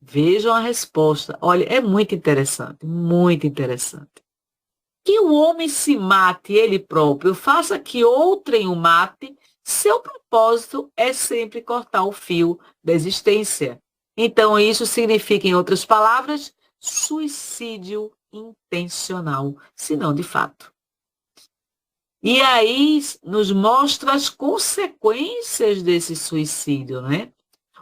Vejam a resposta. Olha, é muito interessante, muito interessante. Que o homem se mate ele próprio, faça que outrem o mate, seu propósito é sempre cortar o fio da existência. Então, isso significa, em outras palavras, suicídio intencional, se não de fato. E aí nos mostra as consequências desse suicídio, né?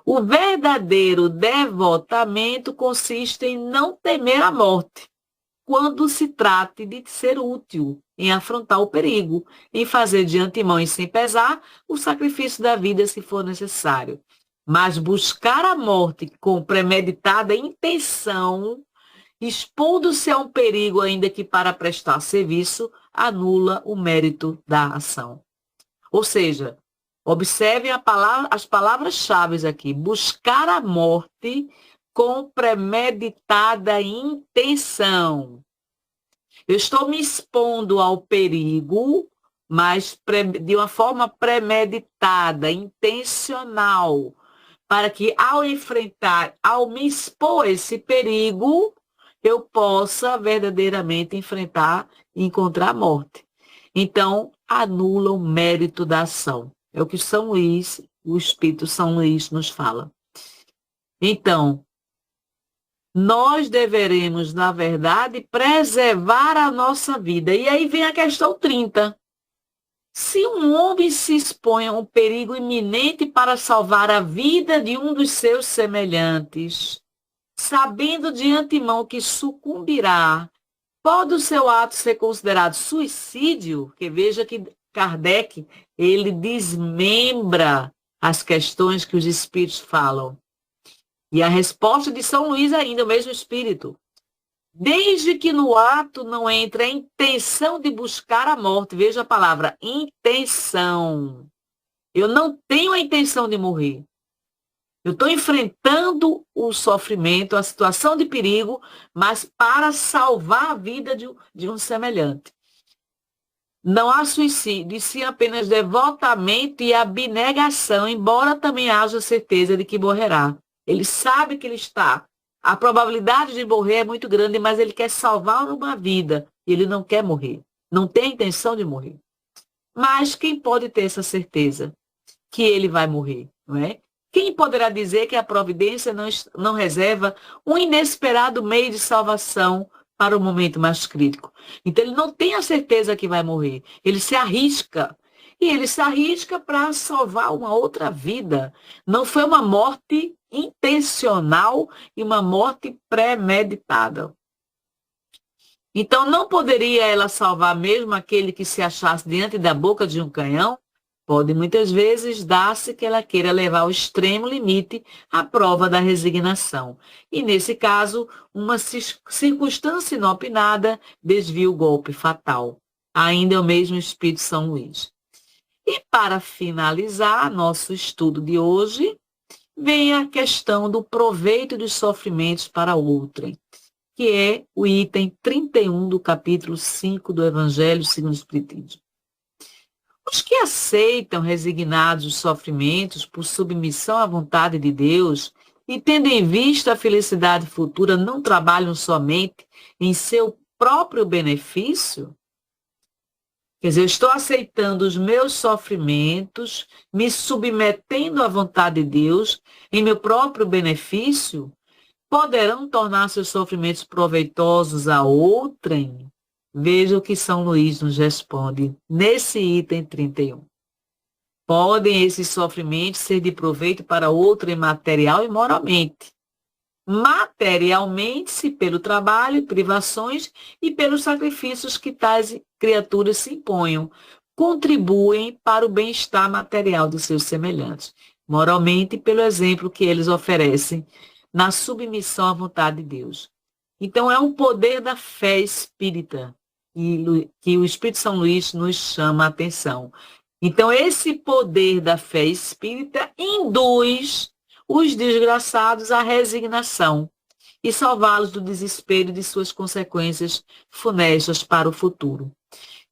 O verdadeiro devotamento consiste em não temer a morte, quando se trate de ser útil, em afrontar o perigo, em fazer de antemão e sem pesar o sacrifício da vida, se for necessário. Mas buscar a morte com premeditada intenção, expondo-se a um perigo, ainda que para prestar serviço, anula o mérito da ação. Ou seja, observem as palavras-chave aqui: buscar a morte com premeditada intenção. Eu estou me expondo ao perigo, mas de uma forma premeditada, intencional, para que ao me expor a esse perigo, eu possa verdadeiramente enfrentar e encontrar a morte. Então, anula o mérito da ação. É o que São Luís, o Espírito São Luís nos fala. Então, nós deveremos, na verdade, preservar a nossa vida. E aí vem a questão 30. Se um homem se expõe a um perigo iminente para salvar a vida de um dos seus semelhantes, sabendo de antemão que sucumbirá, pode o seu ato ser considerado suicídio? Que veja que Kardec, ele desmembra as questões que os espíritos falam. E a resposta de São Luís ainda, o mesmo espírito. Desde que no ato não entre a intenção de buscar a morte, veja a palavra, intenção. Eu não tenho a intenção de morrer. Eu estou enfrentando o sofrimento, a situação de perigo, mas para salvar a vida de um semelhante. Não há suicídio, e sim apenas devotamento e abnegação, embora também haja certeza de que morrerá. Ele sabe que ele está. A probabilidade de morrer é muito grande, mas ele quer salvar uma vida. E ele não quer morrer. Não tem a intenção de morrer. Mas quem pode ter essa certeza que ele vai morrer, não é? Quem poderá dizer que a providência não reserva um inesperado meio de salvação para o momento mais crítico? Então ele não tem a certeza que vai morrer. Ele se arrisca. E ele se arrisca para salvar uma outra vida. Não foi uma morte intencional e uma morte premeditada. Então, não poderia ela salvar mesmo aquele que se achasse diante da boca de um canhão? Pode muitas vezes dar-se que ela queira levar ao extremo limite a prova da resignação. E, nesse caso, uma circunstância inopinada desvia o golpe fatal. Ainda é o mesmo Espírito São Luís. E, para finalizar nosso estudo de hoje, vem a questão do proveito dos sofrimentos para outrem, que é o item 31 do capítulo 5 do Evangelho segundo o Espiritismo. Os que aceitam resignados os sofrimentos por submissão à vontade de Deus e tendo em vista a felicidade futura, não trabalham somente em seu próprio benefício? Quer dizer, eu estou aceitando os meus sofrimentos, me submetendo à vontade de Deus, em meu próprio benefício, poderão tornar seus sofrimentos proveitosos a outrem? Veja o que São Luís nos responde nesse item 31. Podem esses sofrimentos ser de proveito para outrem material e moralmente. Materialmente, se pelo trabalho, privações e pelos sacrifícios que tais criaturas se imponham, contribuem para o bem-estar material dos seus semelhantes. Moralmente, pelo exemplo que eles oferecem na submissão à vontade de Deus. Então, é um poder da fé espírita que o Espírito São Luís nos chama a atenção. Então, esse poder da fé espírita induz os desgraçados à resignação e salvá-los do desespero e de suas consequências funestas para o futuro.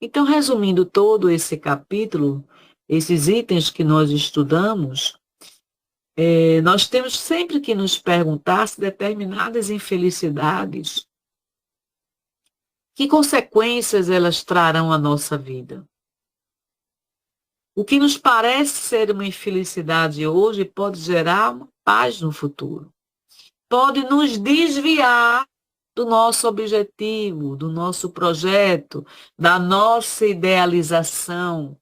Então, resumindo todo esse capítulo, esses itens que nós estudamos, nós temos sempre que nos perguntar se determinadas infelicidades, que consequências elas trarão à nossa vida. O que nos parece ser uma infelicidade hoje pode gerar uma paz no futuro. Pode nos desviar do nosso objetivo, do nosso projeto, da nossa idealização.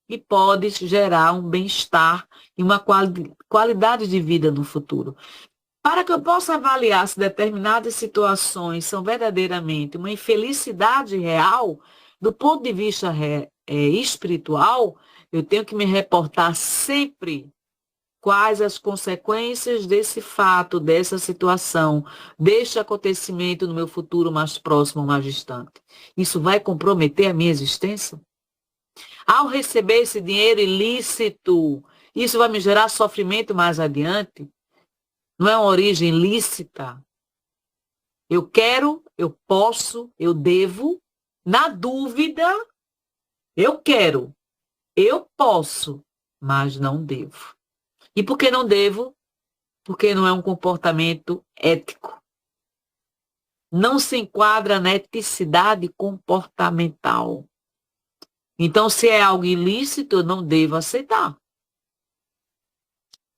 E pode gerar um bem-estar e uma qualidade de vida no futuro. Para que eu possa avaliar se determinadas situações são verdadeiramente uma infelicidade real, do ponto de vista espiritual, eu tenho que me reportar sempre quais as consequências desse fato, dessa situação, deste acontecimento no meu futuro mais próximo, mais distante. Isso vai comprometer a minha existência? Ao receber esse dinheiro ilícito, isso vai me gerar sofrimento mais adiante? Não é uma origem lícita? Eu quero, eu posso, eu devo. Na dúvida, eu quero, eu posso, mas não devo. E por que não devo? Porque não é um comportamento ético. Não se enquadra na eticidade comportamental. Então, se é algo ilícito, eu não devo aceitar.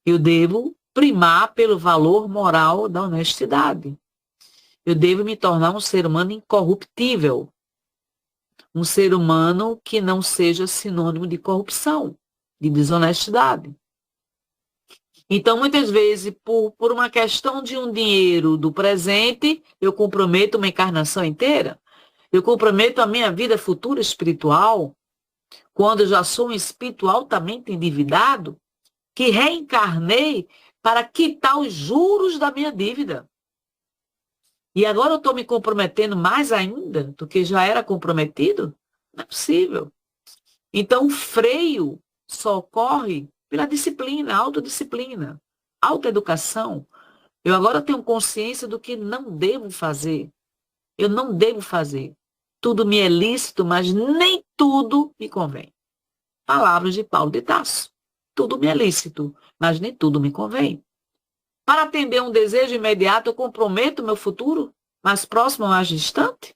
Eu devo primar pelo valor moral da honestidade. Eu devo me tornar um ser humano incorruptível. Um ser humano que não seja sinônimo de corrupção, de desonestidade. Então, muitas vezes, por uma questão de um dinheiro do presente, eu comprometo uma encarnação inteira. Eu comprometo a minha vida futura espiritual, quando eu já sou um espírito altamente endividado, que reencarnei para quitar os juros da minha dívida. E agora eu estou me comprometendo mais ainda do que já era comprometido? Não é possível. Então, o freio só ocorre pela disciplina, autodisciplina, autoeducação. Eu agora tenho consciência do que não devo fazer. Eu não devo fazer. Tudo me é lícito, mas nem tudo me convém. Palavras de Paulo de Tarso. Tudo me é lícito, mas nem tudo me convém. Para atender um desejo imediato, eu comprometo meu futuro, mais próximo ou mais distante?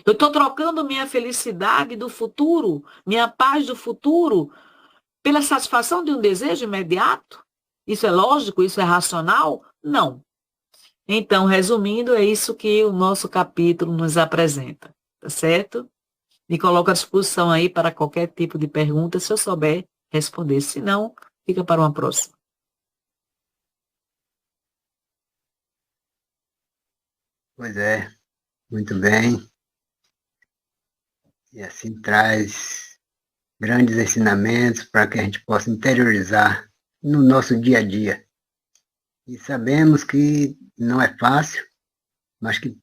Eu estou trocando minha felicidade do futuro, minha paz do futuro, pela satisfação de um desejo imediato? Isso é lógico? Isso é racional? Não. Então, resumindo, é isso que o nosso capítulo nos apresenta, tá certo? Me coloco à disposição aí para qualquer tipo de pergunta, se eu souber responder. Se não, fica para uma próxima. Pois é, muito bem. E assim traz grandes ensinamentos para que a gente possa interiorizar no nosso dia a dia. E sabemos que não é fácil, mas que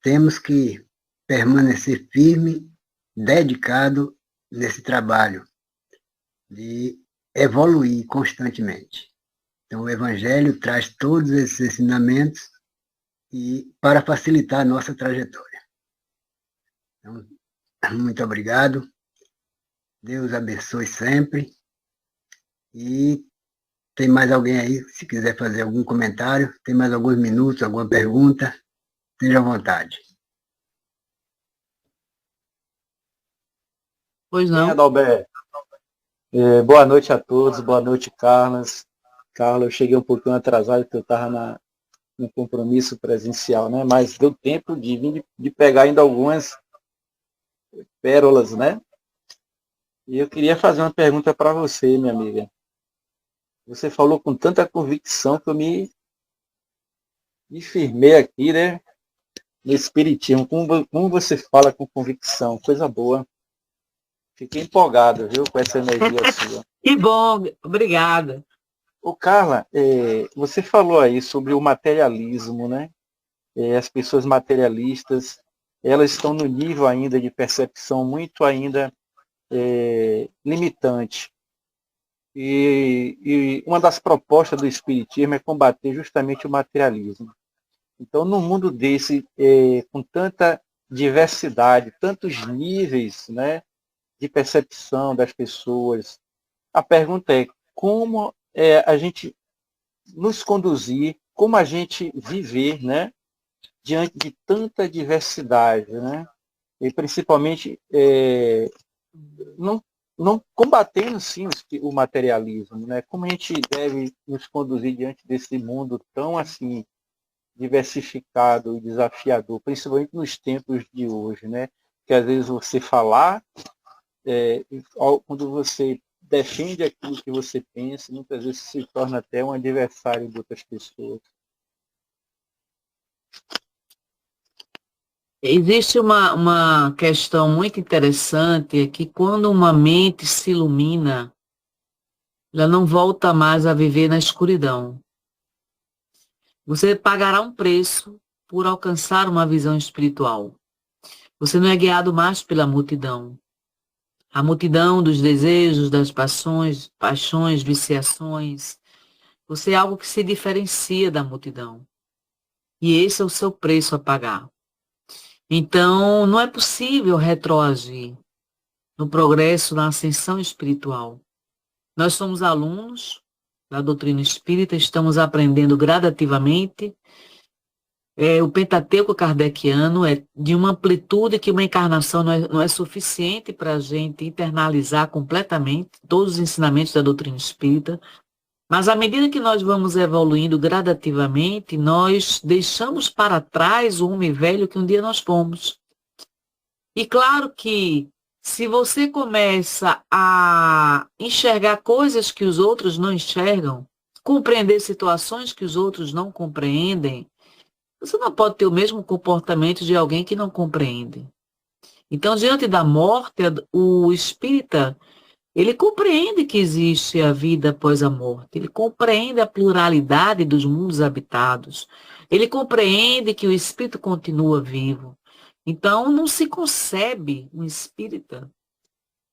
temos que permanecer firme, dedicado nesse trabalho de evoluir constantemente. Então, o Evangelho traz todos esses ensinamentos e para facilitar a nossa trajetória. Então, muito obrigado. Deus abençoe sempre. E tem mais alguém aí, se quiser fazer algum comentário, tem mais alguns minutos, alguma pergunta, esteja à vontade. Pois Sim, não? Adalberto. Boa noite a todos, boa noite, Carlos. Carlos, eu cheguei um pouquinho atrasado, porque eu estava no compromisso presencial, né? Mas deu tempo de vir de pegar ainda algumas pérolas, né? E eu queria fazer uma pergunta para você, minha amiga. Você falou com tanta convicção que eu me firmei aqui, né? No Espiritismo. Como você fala com convicção? Coisa boa. Fiquei empolgado, viu, com essa energia sua. Que bom, obrigada. Ô, Carla, você falou aí sobre o materialismo, né? As pessoas materialistas, elas estão no nível ainda de percepção muito ainda limitante. E uma das propostas do Espiritismo é combater justamente o materialismo. Então, num mundo desse, com tanta diversidade, tantos níveis, né, de percepção das pessoas, a pergunta é como a gente nos conduzir, como a gente viver, né, diante de tanta diversidade, né, e principalmente não combatendo sim o materialismo, né, como a gente deve nos conduzir diante desse mundo tão assim diversificado e desafiador, principalmente nos tempos de hoje, né, que às vezes você falar quando você defende aquilo que você pensa, muitas vezes se torna até um adversário de outras pessoas. Existe uma questão muito interessante, é que quando uma mente se ilumina, ela não volta mais a viver na escuridão. Você pagará um preço por alcançar uma visão espiritual. Você não é guiado mais pela multidão. A multidão dos desejos, das paixões, viciações. Você é algo que se diferencia da multidão. E esse é o seu preço a pagar. Então, não é possível retroagir no progresso, na ascensão espiritual. Nós somos alunos da doutrina espírita, estamos aprendendo gradativamente. O Pentateuco kardeciano é de uma amplitude que uma encarnação não é suficiente para a gente internalizar completamente todos os ensinamentos da doutrina espírita. Mas à medida que nós vamos evoluindo gradativamente, nós deixamos para trás o homem velho que um dia nós fomos. E claro que se você começa a enxergar coisas que os outros não enxergam, compreender situações que os outros não compreendem, você não pode ter o mesmo comportamento de alguém que não compreende. Então, diante da morte, o espírita, ele compreende que existe a vida após a morte, ele compreende a pluralidade dos mundos habitados, ele compreende que o espírito continua vivo. Então, não se concebe um espírita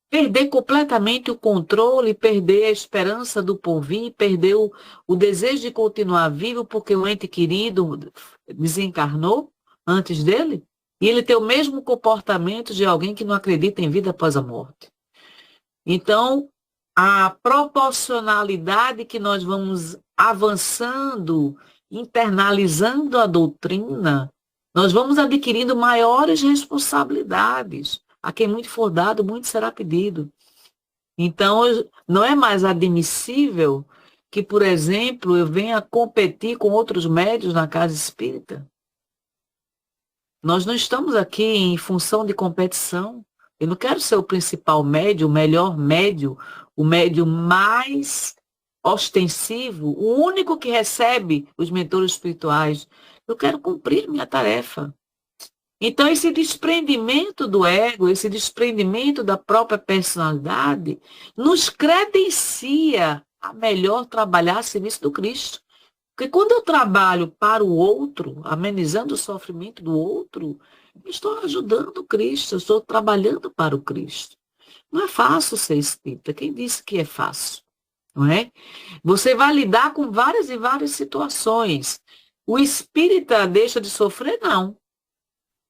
perder completamente o controle, perder a esperança do porvir, perder o desejo de continuar vivo porque o ente querido desencarnou antes dele, e ele ter o mesmo comportamento de alguém que não acredita em vida após a morte. Então, a proporcionalidade que nós vamos avançando, internalizando a doutrina, nós vamos adquirindo maiores responsabilidades. A quem muito for dado, muito será pedido. Então, não é mais admissível que, por exemplo, eu venha competir com outros médios na casa espírita. Nós não estamos aqui em função de competição. Eu não quero ser o principal médio, o melhor médio, o médio mais ostensivo, o único que recebe os mentores espirituais. Eu quero cumprir minha tarefa. Então, esse desprendimento do ego, esse desprendimento da própria personalidade, nos credencia a melhor trabalhar a serviço do Cristo. Porque quando eu trabalho para o outro, amenizando o sofrimento do outro, eu estou ajudando o Cristo, eu estou trabalhando para o Cristo. Não é fácil ser espírita. Quem disse que é fácil? Não é? Você vai lidar com várias e várias situações. O espírita deixa de sofrer? Não.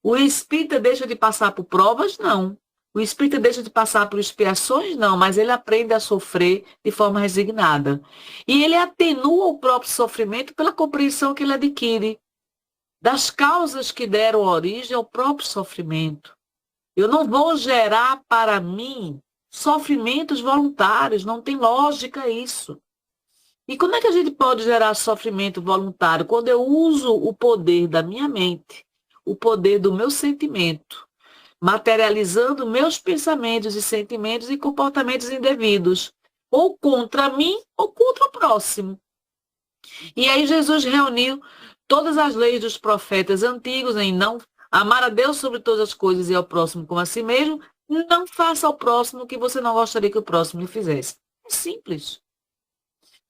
O espírita deixa de passar por provas? Não. O espírita deixa de passar por expiações? Não, mas ele aprende a sofrer de forma resignada. E ele atenua o próprio sofrimento pela compreensão que ele adquire das causas que deram origem ao próprio sofrimento. Eu não vou gerar para mim sofrimentos voluntários, não tem lógica isso. E como é que a gente pode gerar sofrimento voluntário? Quando eu uso o poder da minha mente, o poder do meu sentimento, materializando meus pensamentos e sentimentos e comportamentos indevidos, ou contra mim ou contra o próximo. E aí Jesus reuniu todas as leis dos profetas antigos em não amar a Deus sobre todas as coisas e ao próximo como a si mesmo, não faça ao próximo o que você não gostaria que o próximo lhe fizesse. É simples.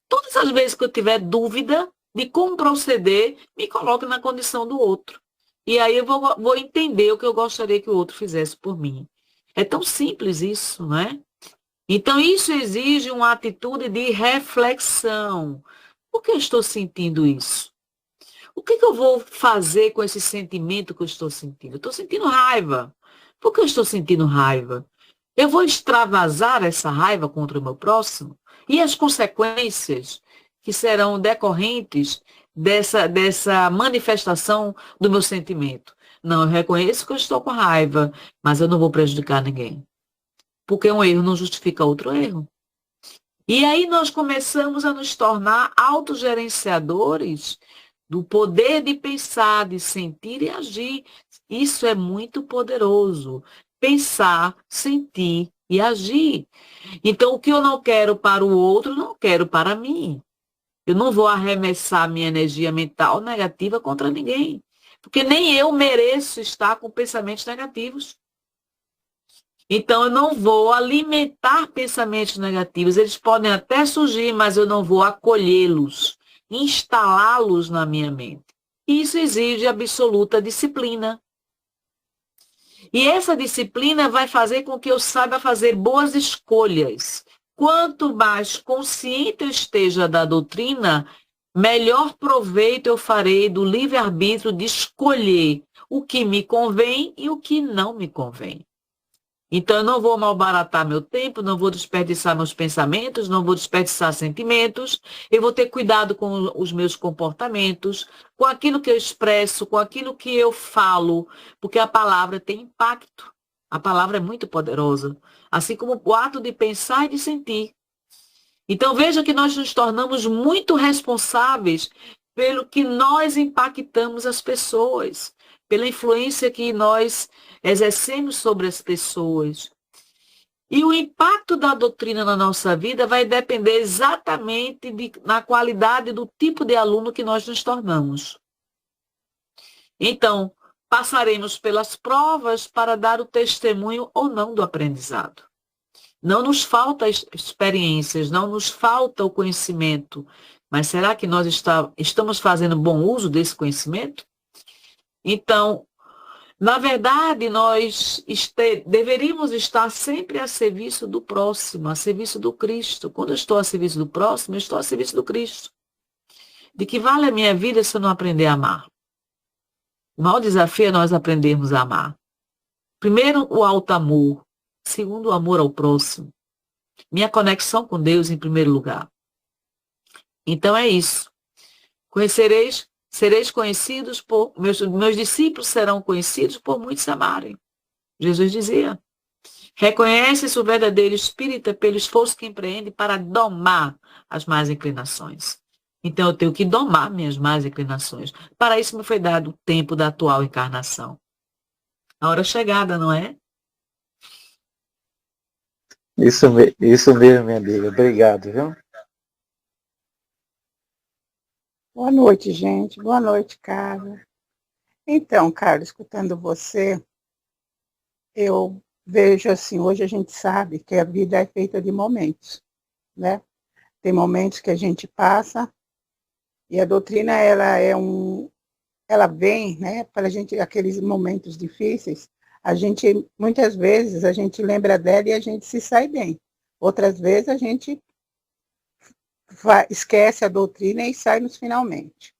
Todas as vezes que eu tiver dúvida de como proceder, me coloque na condição do outro. E aí eu vou entender o que eu gostaria que o outro fizesse por mim. É tão simples isso, não é? Então, isso exige uma atitude de reflexão. Por que eu estou sentindo isso? O que eu vou fazer com esse sentimento que eu estou sentindo? Eu estou sentindo raiva. Por que eu estou sentindo raiva? Eu vou extravasar essa raiva contra o meu próximo? E as consequências que serão decorrentes dessa manifestação do meu sentimento? Não, eu reconheço que eu estou com raiva, mas eu não vou prejudicar ninguém. Porque um erro não justifica outro erro. E aí nós começamos a nos tornar autogerenciadores do poder de pensar, de sentir e agir. Isso é muito poderoso. Pensar, sentir e agir. Então, o que eu não quero para o outro, não quero para mim. Eu não vou arremessar minha energia mental negativa contra ninguém. Porque nem eu mereço estar com pensamentos negativos. Então, eu não vou alimentar pensamentos negativos. Eles podem até surgir, mas eu não vou acolhê-los, instalá-los na minha mente. Isso exige absoluta disciplina. E essa disciplina vai fazer com que eu saiba fazer boas escolhas. Quanto mais consciente eu esteja da doutrina, melhor proveito eu farei do livre-arbítrio de escolher o que me convém e o que não me convém. Então, eu não vou malbaratar meu tempo, não vou desperdiçar meus pensamentos, não vou desperdiçar sentimentos, eu vou ter cuidado com os meus comportamentos, com aquilo que eu expresso, com aquilo que eu falo, porque a palavra tem impacto. A palavra é muito poderosa, assim como o ato de pensar e de sentir. Então veja que nós nos tornamos muito responsáveis pelo que nós impactamos as pessoas, pela influência que nós exercemos sobre as pessoas. E o impacto da doutrina na nossa vida vai depender exatamente na qualidade do tipo de aluno que nós nos tornamos. Então, passaremos pelas provas para dar o testemunho ou não do aprendizado. Não nos falta experiências, não nos falta o conhecimento, mas será que nós estamos fazendo bom uso desse conhecimento? Então, na verdade, nós deveríamos estar sempre a serviço do próximo, a serviço do Cristo. Quando eu estou a serviço do próximo, eu estou a serviço do Cristo. De que vale a minha vida se eu não aprender a amar? O maior desafio é nós aprendermos a amar. Primeiro, o alto amor. Segundo, o amor ao próximo. Minha conexão com Deus em primeiro lugar. Então é isso. Sereis conhecidos por... Meus discípulos serão conhecidos por muitos amarem. Jesus dizia. Reconhece-se o verdadeiro espírita pelo esforço que empreende para domar as más inclinações. Então eu tenho que domar minhas más inclinações. Para isso me foi dado o tempo da atual encarnação. A hora chegada, não é? Isso mesmo, minha amiga. Obrigado, viu? Boa noite, gente. Boa noite, Carla. Então, Carla, escutando você, eu vejo assim, hoje a gente sabe que a vida é feita de momentos, né? Tem momentos que a gente passa e a doutrina, ela vem, né, para a gente, aqueles momentos difíceis, muitas vezes, a gente lembra dela e a gente se sai bem. Outras vezes, a gente esquece a doutrina e sai nos finalmente.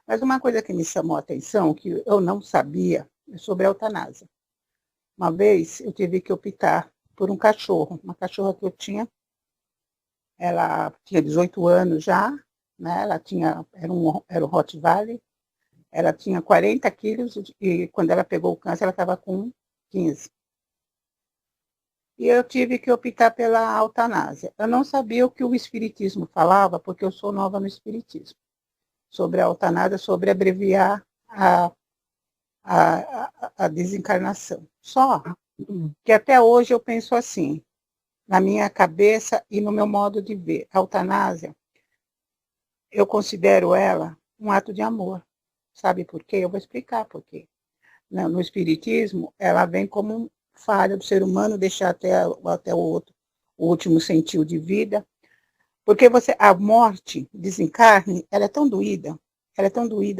Mas uma coisa que me chamou a atenção, que eu não sabia, é sobre a eutanásia. Uma vez, eu tive que optar por um cachorro, uma cachorra que eu tinha, ela tinha 18 anos já, né, era um Rottweiler, ela tinha 40 quilos e quando ela pegou o câncer, ela estava com 15. E eu tive que optar pela eutanásia. Eu não sabia o que o Espiritismo falava, porque eu sou nova no Espiritismo. Sobre a eutanásia, sobre abreviar a desencarnação. Só que até hoje eu penso assim, na minha cabeça e no meu modo de ver. A eutanásia, eu considero ela um ato de amor. Sabe por quê? Eu vou explicar por quê. No Espiritismo, ela vem como falha do ser humano, deixar até o último sentido de vida. Porque a morte, desencarne, ela é tão doída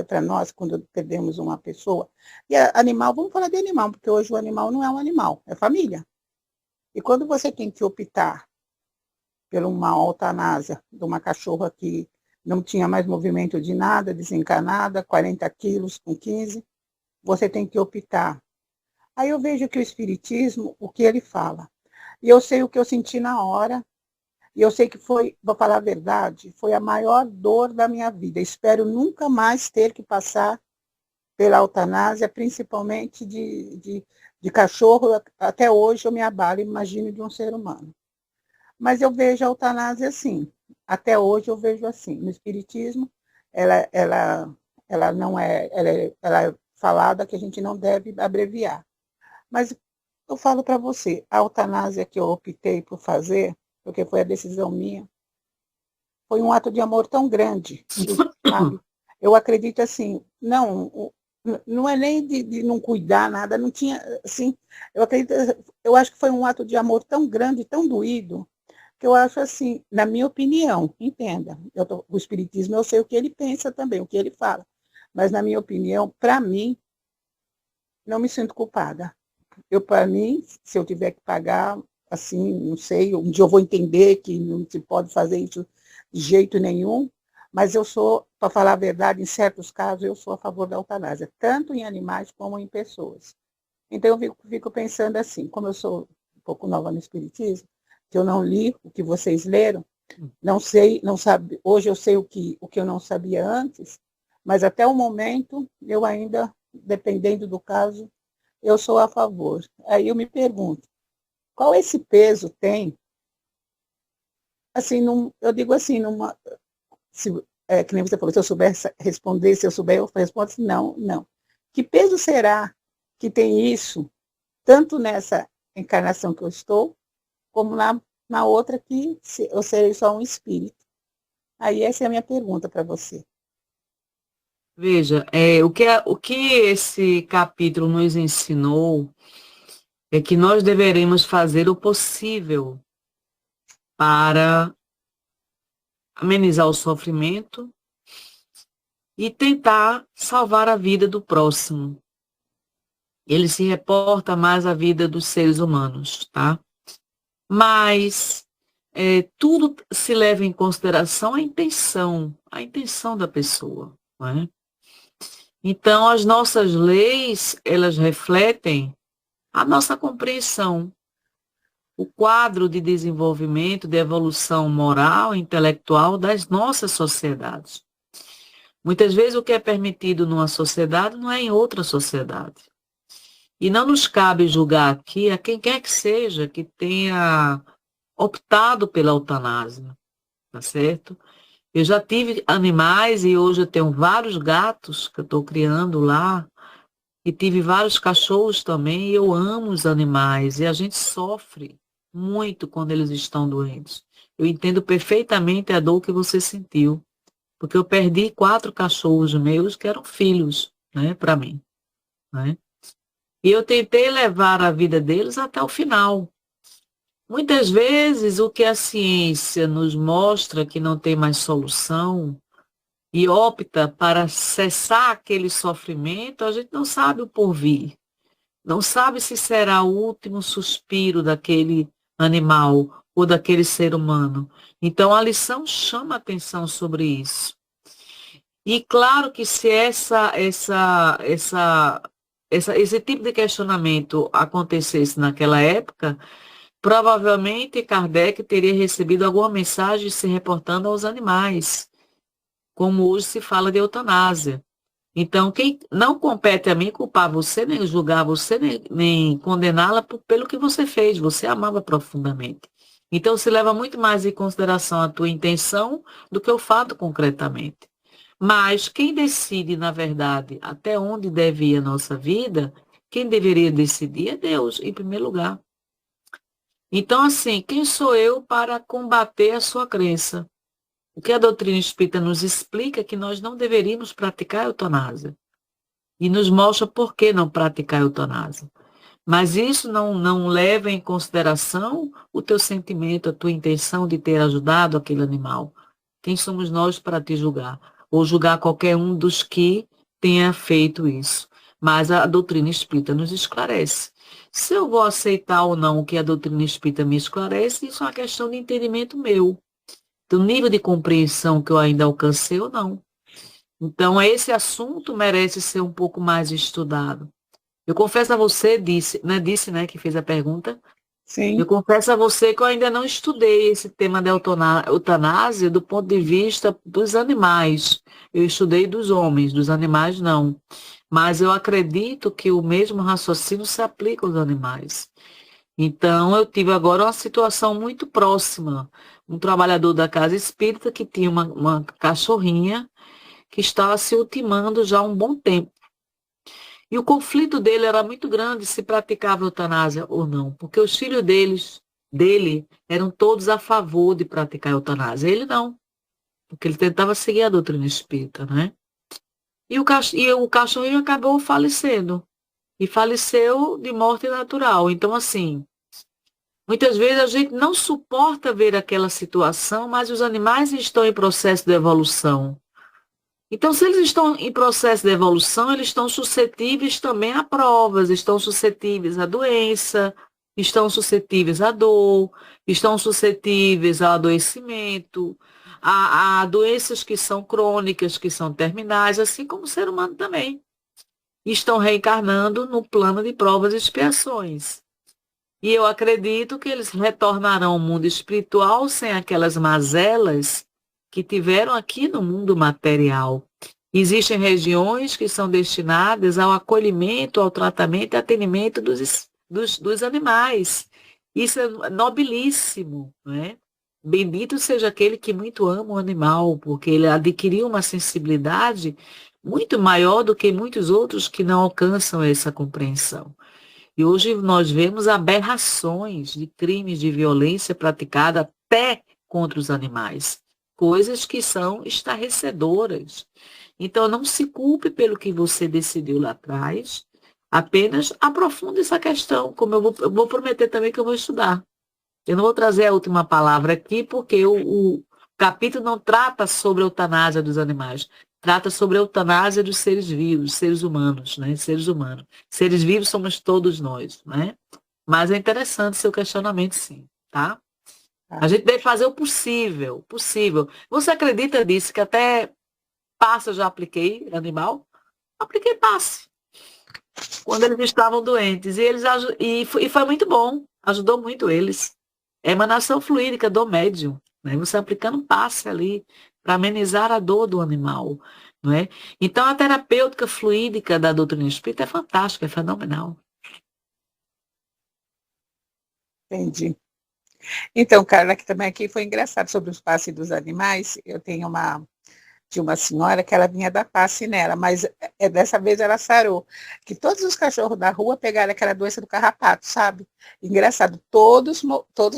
para nós quando perdemos uma pessoa. E animal, vamos falar de animal, porque hoje o animal não é um animal, é família. E quando você tem que optar por uma eutanásia de uma cachorra que não tinha mais movimento de nada, desencarnada, 40 quilos com 15, você tem que optar. Aí eu vejo que o Espiritismo, o que ele fala. E eu sei o que eu senti na hora, e eu sei que foi, vou falar a verdade, foi a maior dor da minha vida. Espero nunca mais ter que passar pela eutanásia, principalmente de cachorro. Até hoje eu me abalo, imagino, de um ser humano. Mas eu vejo a eutanásia assim. Até hoje eu vejo assim. No Espiritismo, ela não é, ela é falada que a gente não deve abreviar. Mas eu falo para você, a eutanásia que eu optei por fazer, porque foi a decisão minha, foi um ato de amor tão grande, sabe? Eu acredito assim, não é nem de não cuidar nada, não tinha, assim, eu acho que foi um ato de amor tão grande, tão doído, que eu acho assim, na minha opinião, entenda, o Espiritismo eu sei o que ele pensa também, o que ele fala, mas na minha opinião, para mim, não me sinto culpada. Para mim, se eu tiver que pagar, assim, não sei, um dia eu vou entender que não se pode fazer isso de jeito nenhum, mas eu sou, para falar a verdade, em certos casos, eu sou a favor da eutanásia, tanto em animais como em pessoas. Então, eu fico pensando assim, como eu sou um pouco nova no Espiritismo, que eu não li o que vocês leram, não sei, não sabe, hoje eu sei o que eu não sabia antes, mas até o momento, eu ainda, dependendo do caso, eu sou a favor. Aí eu me pergunto, qual esse peso tem assim, eu digo assim, que nem você falou, se eu souber responder, se eu souber, eu respondo assim, não, não. Que peso será que tem isso, tanto nessa encarnação que eu estou, como na outra que eu serei só um espírito? Aí essa é a minha pergunta para você. Veja, o que esse capítulo nos ensinou é que nós deveremos fazer o possível para amenizar o sofrimento e tentar salvar a vida do próximo. Ele se reporta mais à vida dos seres humanos, tá? Mas tudo se leva em consideração a intenção da pessoa, não é? Então, as nossas leis, elas refletem a nossa compreensão, o quadro de desenvolvimento, de evolução moral e intelectual das nossas sociedades. Muitas vezes o que é permitido numa sociedade não é em outra sociedade. E não nos cabe julgar aqui a quem quer que seja que tenha optado pela eutanásia, tá certo? Eu já tive animais e hoje eu tenho vários gatos que eu estou criando lá, e tive vários cachorros também, e eu amo os animais, e a gente sofre muito quando eles estão doentes. Eu entendo perfeitamente a dor que você sentiu, porque eu perdi 4 cachorros meus que eram filhos, né, para mim, né? E eu tentei levar a vida deles até o final. Muitas vezes o que a ciência nos mostra que não tem mais solução e opta para cessar aquele sofrimento, a gente não sabe o porvir. Não sabe se será o último suspiro daquele animal ou daquele ser humano. Então a lição chama atenção sobre isso. E claro que se esse tipo de questionamento acontecesse naquela época, provavelmente Kardec teria recebido alguma mensagem se reportando aos animais, como hoje se fala de eutanásia. Então, quem não compete a mim culpar você, nem julgar você, nem condená-la pelo que você fez. Você amava profundamente. Então, se leva muito mais em consideração a tua intenção do que o fato concretamente. Mas quem decide, na verdade, até onde deve ir a nossa vida, quem deveria decidir é Deus, em primeiro lugar. Então, assim, quem sou eu para combater a sua crença? O que a doutrina espírita nos explica é que nós não deveríamos praticar a eutanásia. E nos mostra por que não praticar a eutanásia. Mas isso não leva em consideração o teu sentimento, a tua intenção de ter ajudado aquele animal. Quem somos nós para te julgar? Ou julgar qualquer um dos que tenha feito isso. Mas a doutrina espírita nos esclarece. Se eu vou aceitar ou não o que a doutrina espírita me esclarece, isso é uma questão de entendimento meu, do nível de compreensão que eu ainda alcancei ou não. Então, esse assunto merece ser um pouco mais estudado. Eu confesso a você, disse, né, que fez a pergunta. Sim. Eu confesso a você que eu ainda não estudei esse tema da eutanásia do ponto de vista dos animais. Eu estudei dos homens, dos animais não. Mas eu acredito que o mesmo raciocínio se aplica aos animais. Então, eu tive agora uma situação muito próxima. Um trabalhador da casa espírita que tinha uma cachorrinha que estava se ultimando já há um bom tempo. E o conflito dele era muito grande se praticava eutanásia ou não, porque os filhos dele eram todos a favor de praticar eutanásia. Ele não, porque ele tentava seguir a doutrina espírita, né? E o cachorrinho acabou falecendo. E faleceu de morte natural. Então, assim, muitas vezes a gente não suporta ver aquela situação, mas os animais estão em processo de evolução. Então, se eles estão em processo de evolução, eles estão suscetíveis também a provas, estão suscetíveis à doença, estão suscetíveis à dor, estão suscetíveis ao adoecimento, a doenças que são crônicas, que são terminais, assim como o ser humano também. Estão reencarnando no plano de provas e expiações. E eu acredito que eles retornarão ao mundo espiritual sem aquelas mazelas que tiveram aqui no mundo material. Existem regiões que são destinadas ao acolhimento, ao tratamento e atendimento dos animais. Isso é nobilíssimo, né? Bendito seja aquele que muito ama o animal, porque ele adquiriu uma sensibilidade muito maior do que muitos outros que não alcançam essa compreensão. E hoje nós vemos aberrações de crimes de violência praticada até contra os animais, coisas que são estarrecedoras. Então, não se culpe pelo que você decidiu lá atrás, apenas aprofunde essa questão, como eu vou prometer também que eu vou estudar. Eu não vou trazer a última palavra aqui, porque o capítulo não trata sobre a eutanásia dos animais, trata sobre a eutanásia dos seres vivos, seres humanos, né? Seres humanos. Seres vivos somos todos nós, né? Mas é interessante seu questionamento, sim, tá? A gente deve fazer o possível, possível. Você acredita nisso, que até passe eu já apliquei animal? Apliquei passe, quando eles estavam doentes. E foi muito bom, ajudou muito eles. É emanação fluídica do médium, né? Você aplicando passe ali para amenizar a dor do animal, não é? Então, a terapêutica fluídica da doutrina espírita é fantástica, é fenomenal. Entendi. Então, Carla, que também aqui foi engraçado sobre os passes dos animais. Eu tenho de uma senhora que ela vinha dar passe nela, mas dessa vez ela sarou. Que todos os cachorros da rua pegaram aquela doença do carrapato, sabe? Engraçado, todos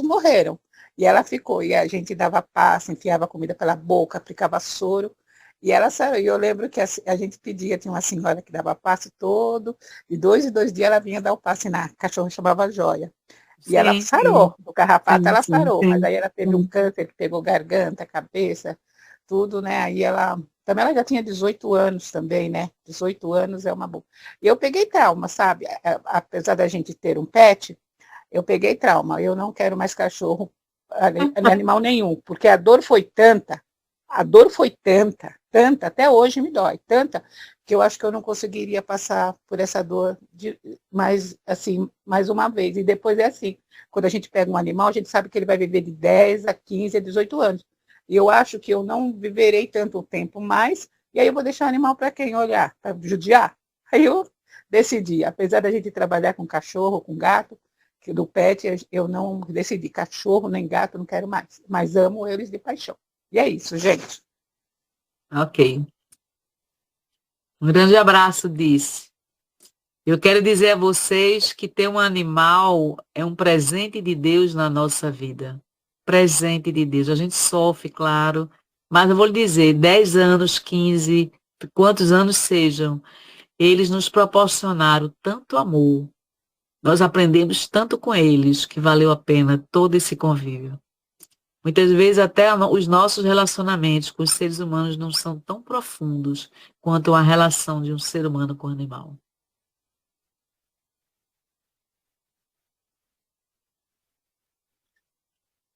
morreram. E ela ficou, e a gente dava passe, enfiava comida pela boca, aplicava soro, e ela sarou. E eu lembro que a gente pedia, tinha uma senhora que dava passe todo, de 2 em 2 dias ela vinha dar o passe na cachorro, chamava Joia. E ela Sim, sarou, do carrapato ela sim, sarou, mas sim. aí ela teve um câncer que pegou garganta, cabeça, tudo, né? Aí também ela já tinha 18 anos também, né? 18 anos é uma boa. E eu peguei trauma, sabe? Apesar da gente ter um pet, eu peguei trauma. Eu não quero mais cachorro, animal nenhum, porque a dor foi tanta, até hoje me dói, tanta, que eu acho que eu não conseguiria passar por essa dor mais uma vez. E depois é assim, quando a gente pega um animal, a gente sabe que ele vai viver de 10 a 15 a 18 anos. E eu acho que eu não viverei tanto tempo mais, e aí eu vou deixar o animal para quem olhar, para judiar. Aí eu decidi, apesar da gente trabalhar com cachorro, com gato, que do pet eu não decidi, cachorro nem gato, não quero mais, mas amo eles de paixão. E é isso, gente. Ok. Um grande abraço, disse. Eu quero dizer a vocês que ter um animal é um presente de Deus na nossa vida. Presente de Deus. A gente sofre, claro, mas eu vou lhe dizer, 10 anos, 15, quantos anos sejam, eles nos proporcionaram tanto amor. Nós aprendemos tanto com eles que valeu a pena todo esse convívio. Muitas vezes até os nossos relacionamentos com os seres humanos não são tão profundos quanto a relação de um ser humano com o animal.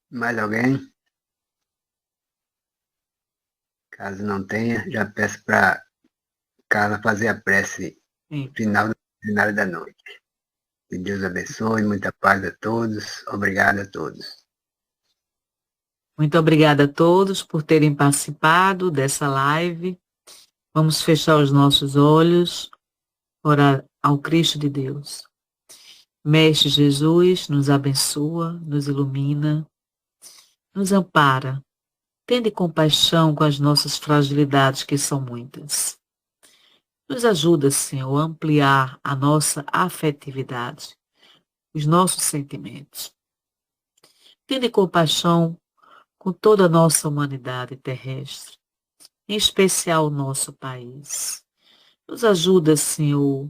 Mais alguém? Caso não tenha, já peço para Carla fazer a prece Sim. final da noite. Que Deus abençoe, muita paz a todos. Obrigado a todos. Muito obrigada a todos por terem participado dessa live. Vamos fechar os nossos olhos, orar ao Cristo de Deus. Mestre Jesus, nos abençoa, nos ilumina, nos ampara. Tende compaixão com as nossas fragilidades, que são muitas. Nos ajuda, Senhor, a ampliar a nossa afetividade, os nossos sentimentos. Tende compaixão com toda a nossa humanidade terrestre, em especial o nosso país. Nos ajuda, Senhor,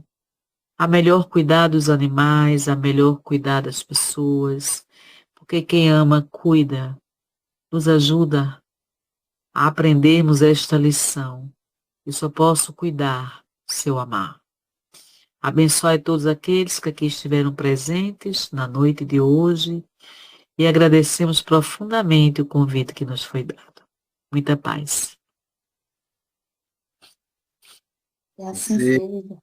a melhor cuidar dos animais, a melhor cuidar das pessoas, porque quem ama, cuida. Nos ajuda a aprendermos esta lição. Eu só posso cuidar se eu amar. Abençoe todos aqueles que aqui estiveram presentes na noite de hoje e agradecemos profundamente o convite que nos foi dado. Muita paz. E assim seja.